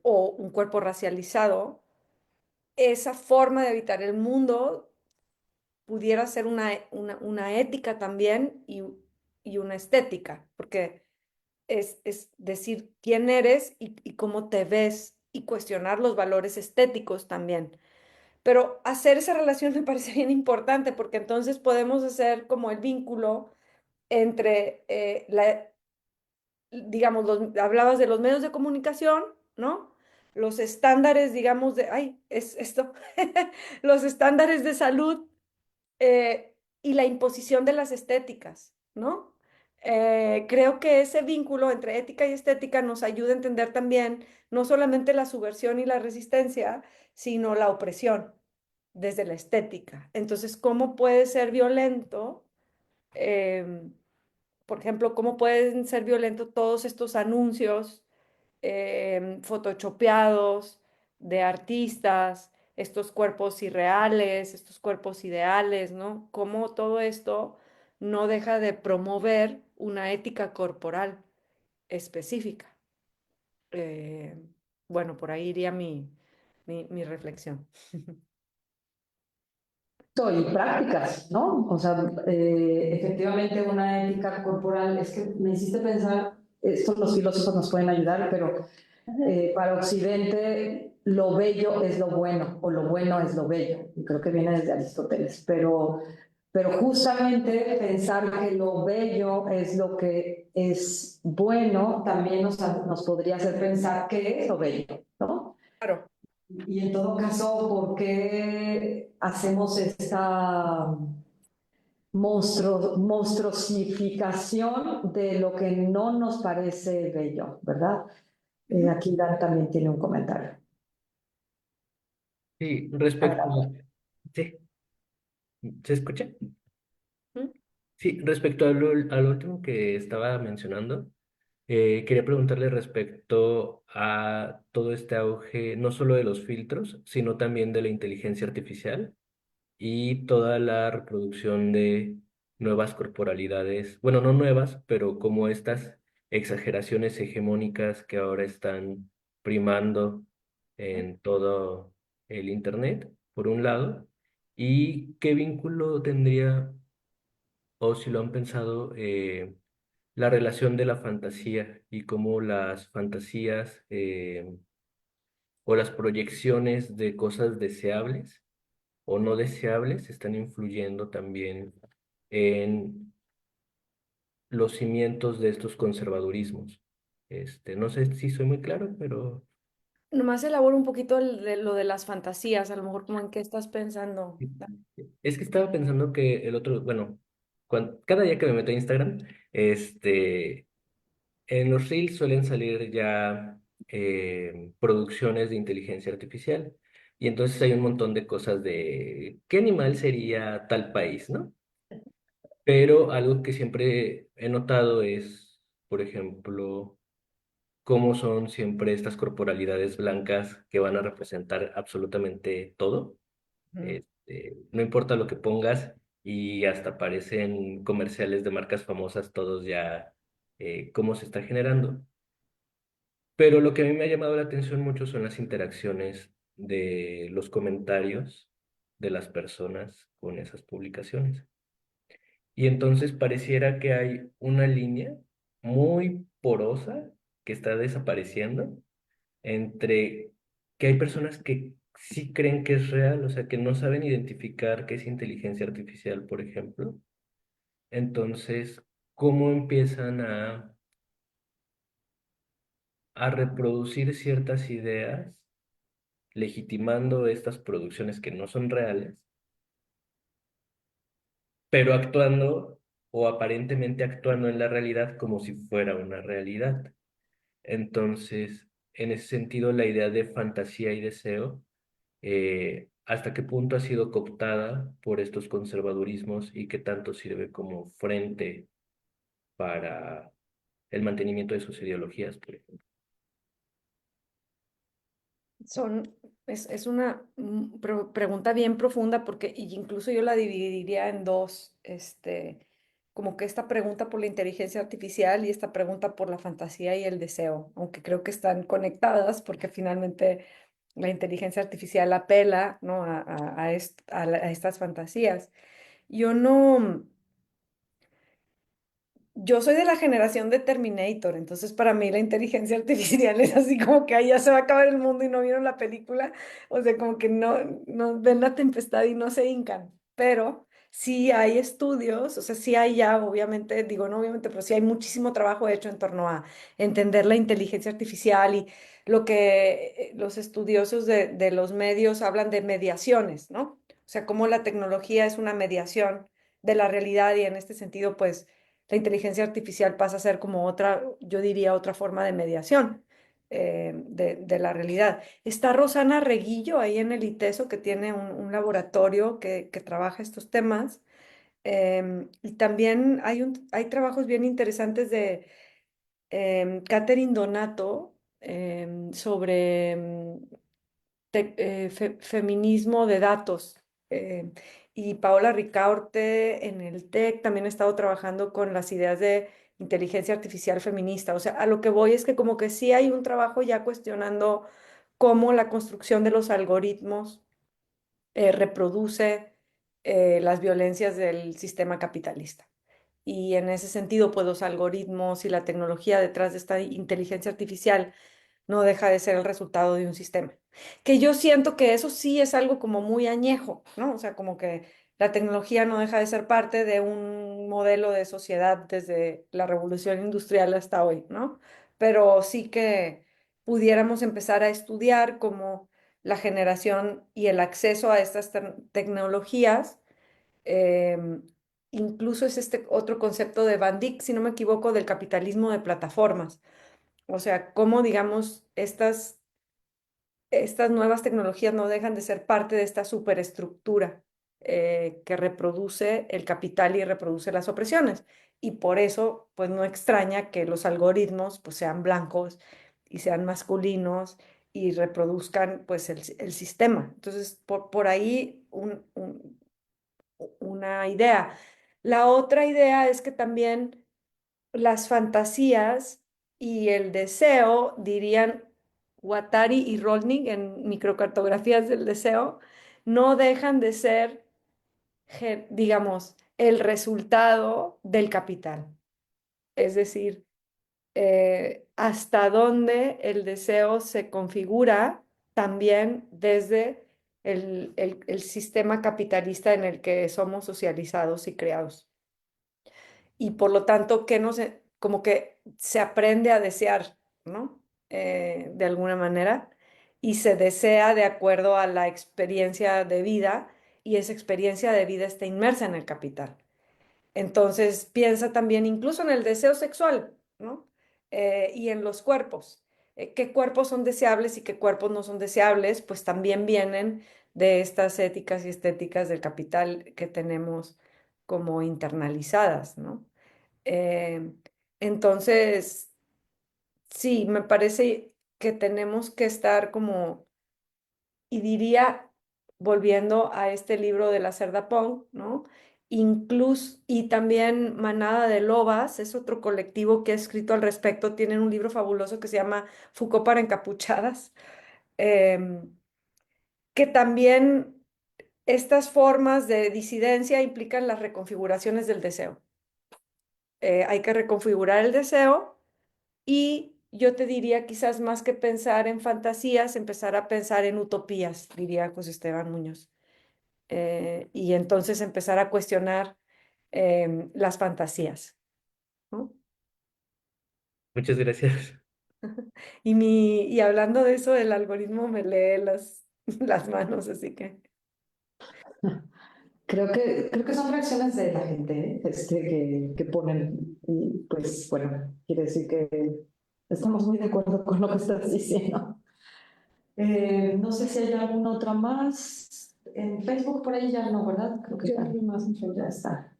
o un cuerpo racializado, esa forma de habitar el mundo pudiera ser una ética también y una estética, porque es decir quién eres y cómo te ves y cuestionar los valores estéticos también. Pero hacer esa relación me parece bien importante porque entonces podemos hacer como el vínculo entre, digamos, hablabas de los medios de comunicación, ¿no? Los estándares, digamos, ay, es esto, los estándares de salud y la imposición de las estéticas, ¿no? Creo que ese vínculo entre ética y estética nos ayuda a entender también no solamente la subversión y la resistencia, sino la opresión desde la estética. Entonces, ¿cómo puede ser violento? Em, por ejemplo, ¿cómo pueden ser violentos todos estos anuncios photoshopeados de artistas, estos cuerpos irreales, estos cuerpos ideales, ¿no? Cómo todo esto no deja de promover una ética corporal específica. Eh, bueno, por ahí iría mi reflexión. Y prácticas, ¿no? O sea, efectivamente una ética corporal, es que me hiciste pensar, esto los filósofos nos pueden ayudar, pero para Occidente lo bello es lo bueno o lo bueno es lo bello, y creo que viene desde Aristóteles, pero justamente pensar que lo bello es lo que es bueno también nos podría hacer pensar qué es lo bello, ¿no? Claro. Y en todo caso, ¿por qué hacemos esta monstruosificación de lo que no nos parece bello, ¿verdad? Aquí Dan también tiene un comentario. Sí, respecto a... Sí, ¿se escucha? ¿Mm? Sí, respecto a lo último que estaba mencionando, quería preguntarle respecto a todo este auge, no solo de los filtros, sino también de la inteligencia artificial y toda la reproducción de nuevas corporalidades, bueno, no nuevas, pero como estas exageraciones hegemónicas que ahora están primando en todo el Internet, por un lado, y qué vínculo tendría, o si lo han pensado, la relación de la fantasía y cómo las fantasías o las proyecciones de cosas deseables o no deseables están influyendo también en los cimientos de estos conservadurismos. No sé si soy muy claro, pero Nomás elaboro un poquito lo de las fantasías, a lo mejor como en qué estás pensando. es que estaba pensando que el otro, bueno, cada día que me meto a Instagram, en los Reels suelen salir ya producciones de inteligencia artificial. Y entonces hay un montón de cosas de qué animal sería tal país, ¿no? Pero algo que siempre he notado es, por ejemplo, cómo son siempre estas corporalidades blancas que van a representar absolutamente todo. Ujú. No importa lo que pongas y hasta aparecen comerciales de marcas famosas, todos ya cómo se está generando. Pero lo que a mí me ha llamado la atención mucho son las interacciones de los comentarios de las personas con esas publicaciones. Y entonces pareciera que hay una línea muy porosa que está desapareciendo entre que hay personas que sí creen que es real, o sea, que no saben identificar qué es inteligencia artificial, por ejemplo. Entonces, ¿cómo empiezan a reproducir ciertas ideas, legitimando estas producciones que no son reales, pero actuando o aparentemente actuando en la realidad como si fuera una realidad? Entonces, en ese sentido, la idea de fantasía y deseo, ¿hasta qué punto ha sido cooptada por estos conservadurismos y qué tanto sirve como frente para el mantenimiento de sus ideologías, por ejemplo? Son, es una pregunta bien profunda porque y incluso yo la dividiría en dos, como que esta pregunta por la inteligencia artificial y esta pregunta por la fantasía y el deseo, aunque creo que están conectadas porque finalmente la inteligencia artificial apela, ¿no? A estas fantasías. Yo no, yo soy de la generación de Terminator, entonces para mí la inteligencia artificial es así como que ahí ya se va a acabar el mundo y no vieron la película, o sea, como que no ven la tempestad y no se hincan, pero sí hay estudios, o sea, sí hay ya, obviamente, digo no obviamente, pero sí hay muchísimo trabajo hecho en torno a entender la inteligencia artificial y lo que los estudiosos de los medios hablan de mediaciones, ¿no? O sea, cómo la tecnología es una mediación de la realidad y en este sentido, pues la inteligencia artificial pasa a ser como otra, yo diría, otra forma de mediación de la realidad. Está Rosana Reguillo ahí en el ITESO, que tiene un laboratorio que trabaja estos temas. Y también hay trabajos bien interesantes de Catherine Donato sobre feminismo de datos. eh, y Paola Ricaurte en el TEC también ha estado trabajando con las ideas de inteligencia artificial feminista. O sea, a lo que voy es que como que sí hay un trabajo ya cuestionando cómo la construcción de los algoritmos reproduce las violencias del sistema capitalista. Y en ese sentido, pues los algoritmos y la tecnología detrás de esta inteligencia artificial no deja de ser el resultado de un sistema. Que yo siento que eso sí es algo como muy añejo, ¿no? O sea, como que la tecnología no deja de ser parte de un modelo de sociedad desde la revolución industrial hasta hoy, ¿no? Pero sí que pudiéramos empezar a estudiar cómo la generación y el acceso a estas tecnologías, em, incluso es este otro concepto de Van Dyck, si no me equivoco, del capitalismo de plataformas. O sea, cómo, digamos, estas nuevas tecnologías no dejan de ser parte de esta superestructura que reproduce el capital y reproduce las opresiones. Y por eso, pues no extraña que los algoritmos pues, sean blancos y sean masculinos y reproduzcan pues el sistema. Entonces, por ahí una idea. La otra idea es que también las fantasías y el deseo, dirían Guattari y Rolnik en microcartografías del deseo, no dejan de ser, digamos, el resultado del capital. Es decir, hasta dónde el deseo se configura también desde el sistema capitalista en el que somos socializados y creados. y por lo tanto, como que se aprende a desear, ¿no? De alguna manera, y se desea de acuerdo a la experiencia de vida, y esa experiencia de vida está inmersa en el capital. Entonces piensa también incluso en el deseo sexual, ¿no? Y en los cuerpos. ¿Qué cuerpos son deseables y qué cuerpos no son deseables? Pues también vienen de estas éticas y estéticas del capital que tenemos como internalizadas, ¿no? Eh, entonces, sí, me parece que tenemos que estar como, y diría, volviendo a este libro de la Cerda Pong, ¿no? Incluso, y también Manada de Lobas, es otro colectivo que ha escrito al respecto, tienen un libro fabuloso que se llama Foucault para encapuchadas, em, que también estas formas de disidencia implican las reconfiguraciones del deseo. Hay que reconfigurar el deseo y yo te diría quizás más que pensar en fantasías, empezar a pensar en utopías, diría José Esteban Muñoz. Y entonces empezar a cuestionar las fantasías, ¿no? Muchas gracias. Y hablando de eso, el algoritmo me lee las manos, así que Creo que son reacciones de la gente, ¿eh? Que ponen, y pues bueno, quiere decir que estamos muy de acuerdo con lo que estás diciendo. No sé si hay alguna otra más. En Facebook por ahí ya no, ¿verdad? Creo que ya, ya está.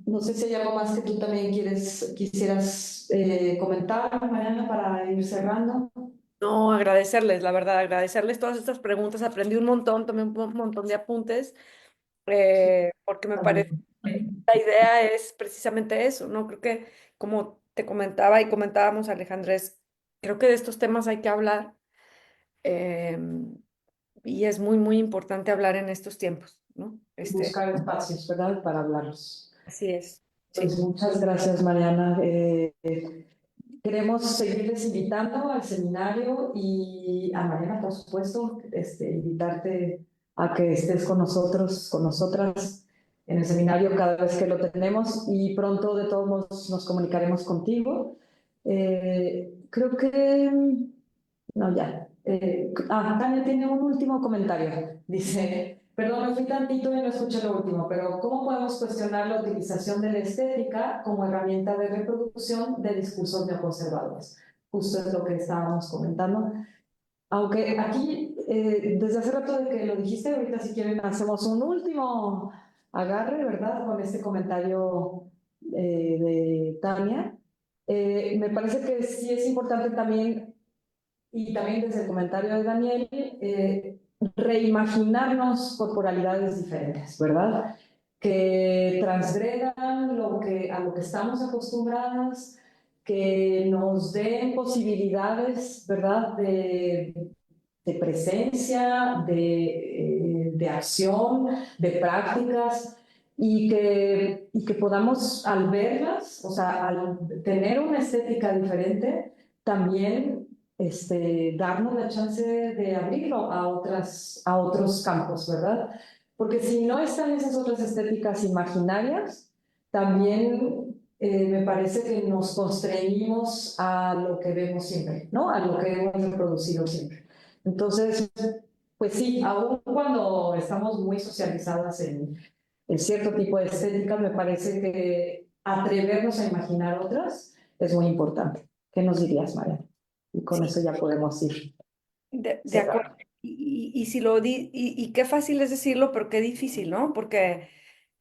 No sé si hay algo más que tú también quisieras comentar, Mariana, para ir cerrando. no, agradecerles, la verdad, agradecerles todas estas preguntas. Aprendí un montón, tomé un montón de apuntes, porque me parece que la idea es precisamente eso, ¿no? Creo que como te comentaba y comentábamos, Alejandrés, creo que de estos temas hay que hablar. em, y es muy, muy importante hablar en estos tiempos, ¿no? Buscar espacios, ¿verdad? Para hablarlos. Así es, Pues sí. muchas gracias, Mariana. Queremos seguirles invitando al seminario y a Mariana, por supuesto, invitarte a que estés con nosotros, con nosotras en el seminario cada vez que lo tenemos y pronto de todos modos nos comunicaremos contigo. Creo que no, ya. Tania tiene un último comentario. Dice, perdón, me fui tantito y no escuché lo último, pero ¿cómo podemos cuestionar la utilización de la estética como herramienta de reproducción de discursos neoconservadores? Justo es lo que estábamos comentando. Aunque aquí, desde hace rato de que lo dijiste, ahorita si quieren hacemos un último agarre, ¿verdad? Con este comentario de Tania. Me parece que sí es importante también y también desde el comentario de Daniel, reimaginarnos corporalidades diferentes, ¿verdad? Que transgredan a lo que estamos acostumbradas, que nos den posibilidades, ¿verdad? De presencia, de acción, de prácticas, y que podamos al verlas, o sea, al tener una estética diferente, también darnos la chance de abrirlo a otros campos, ¿verdad? Porque si no están esas otras estéticas imaginarias, también me parece que nos constreñimos a lo que vemos siempre, ¿no? A lo que hemos reproducido siempre. Entonces, pues sí, aun cuando estamos muy socializadas en cierto tipo de estéticas, me parece que atrevernos a imaginar otras es muy importante. ¿Qué nos dirías, María? Y con Sí, eso ya podemos ir de acuerdo. cerrando. Y si y qué fácil es decirlo, pero qué difícil, ¿no? Porque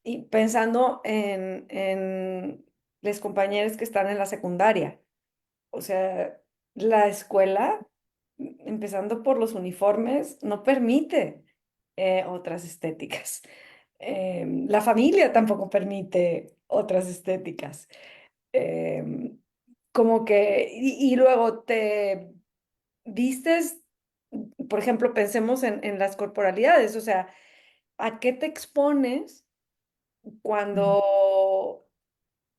y pensando en los compañeros que están en la secundaria, o sea, la escuela, empezando por los uniformes, no permite otras estéticas. La familia tampoco permite otras estéticas. Em, Como que, y luego te vistes, por ejemplo, pensemos en las corporalidades, o sea, ¿a qué te expones cuando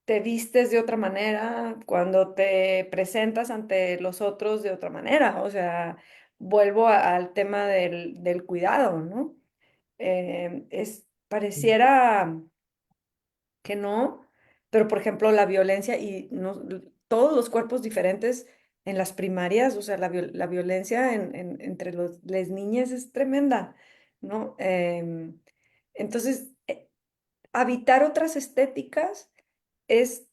te vistes de otra manera, cuando te presentas ante los otros de otra manera? O sea, vuelvo al tema del cuidado, ¿no? Es pareciera que no, pero por ejemplo la violencia y no, todos los cuerpos diferentes en las primarias, o sea, la violencia entre las niñas es tremenda, ¿no? Entonces, habitar otras estéticas es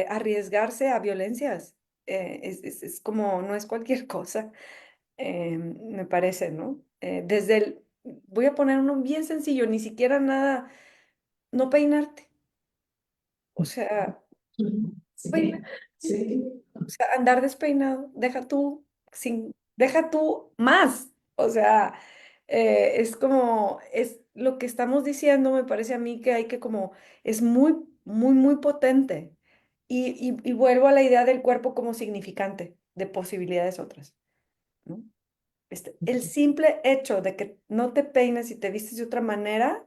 arriesgarse a violencias. Es como, no es cualquier cosa, me parece, ¿no? Voy a poner uno bien sencillo, ni siquiera nada, no peinarte. O sea, Sí, sí. o sea, andar despeinado, deja tú más. O sea, es como, es lo que estamos diciendo, me parece a mí que hay que como, es muy, muy, muy potente. Y vuelvo a la idea del cuerpo como significante de posibilidades otras, ¿no? El simple hecho de que no te peines y te vistes de otra manera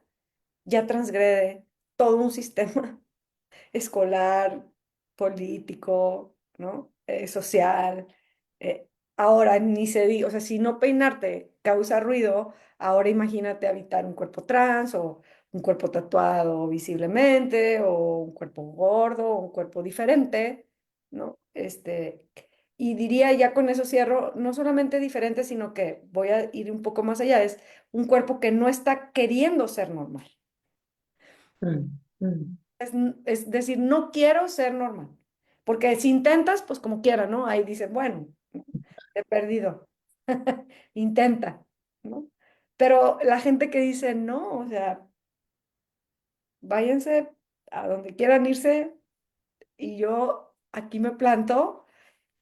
ya transgrede todo un sistema escolar, político, ¿no? Social. Eh, Ahora ni se diga, o sea, si no peinarte causa ruido, ahora imagínate habitar un cuerpo trans o un cuerpo tatuado visiblemente o un cuerpo gordo o un cuerpo diferente, ¿no? Y diría, ya con eso cierro, no solamente diferente, sino que voy a ir un poco más allá, es un cuerpo que no está queriendo ser normal. Mm, mm. Es decir, no quiero ser normal. Porque si intentas, pues como quiera, ¿no? Ahí dices, bueno, he perdido. Intenta, ¿no? Pero la gente que dice no, o sea, váyanse a donde quieran irse y yo aquí me planto,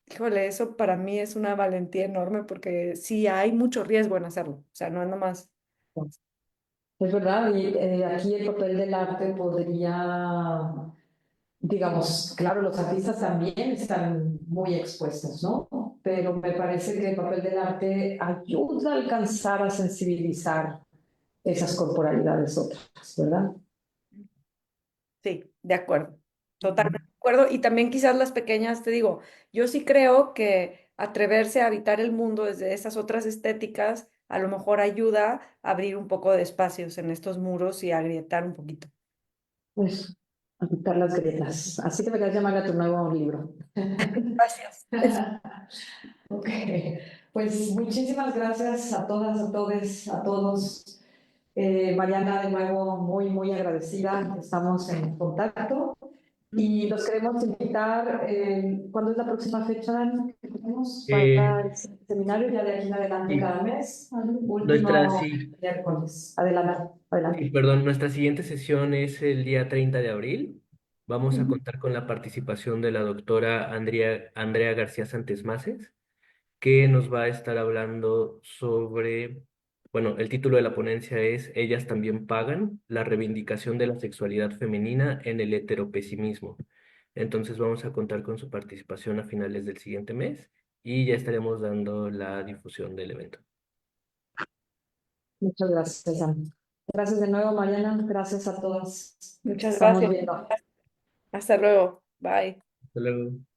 híjole, eso para mí es una valentía enorme porque sí hay mucho riesgo en hacerlo. O sea, no es nomás. Es verdad, y aquí el papel del arte podría, digamos, claro, los artistas también están muy expuestos, ¿no? Pero me parece que el papel del arte ayuda a alcanzar a sensibilizar esas corporalidades otras, ¿verdad? Sí, de acuerdo, totalmente de acuerdo. Y también quizás las pequeñas, te digo, yo sí creo que atreverse a habitar el mundo desde esas otras estéticas a lo mejor ayuda a abrir un poco de espacios en estos muros y a agrietar un poquito. Pues, a quitar las grietas. Así deberías llamar a tu nuevo libro. Gracias. Ok, pues muchísimas gracias a todas, a todos, a todos. Mariana, de nuevo, muy, muy agradecida. Estamos en contacto y los queremos invitar. ¿Cuándo es la próxima fecha que tenemos Eh, para el seminario? Ya de aquí en adelante y cada mes. nuestra, Último sí, miércoles. Adelante, sí, adelante. perdón, nuestra siguiente sesión es el día 30 de abril. Vamos a contar con la participación de la doctora Andrea García Santesmaces, que nos va a estar hablando sobre, bueno, el título de la ponencia es Ellas también pagan, la reivindicación de la sexualidad femenina en el heteropesimismo. Entonces vamos a contar con su participación a finales del siguiente mes y ya estaremos dando la difusión del evento. Muchas gracias, Ana. Gracias de nuevo, Mariana. Gracias a todos. Muchas Estamos gracias. viendo. Hasta luego. Bye. Hasta luego.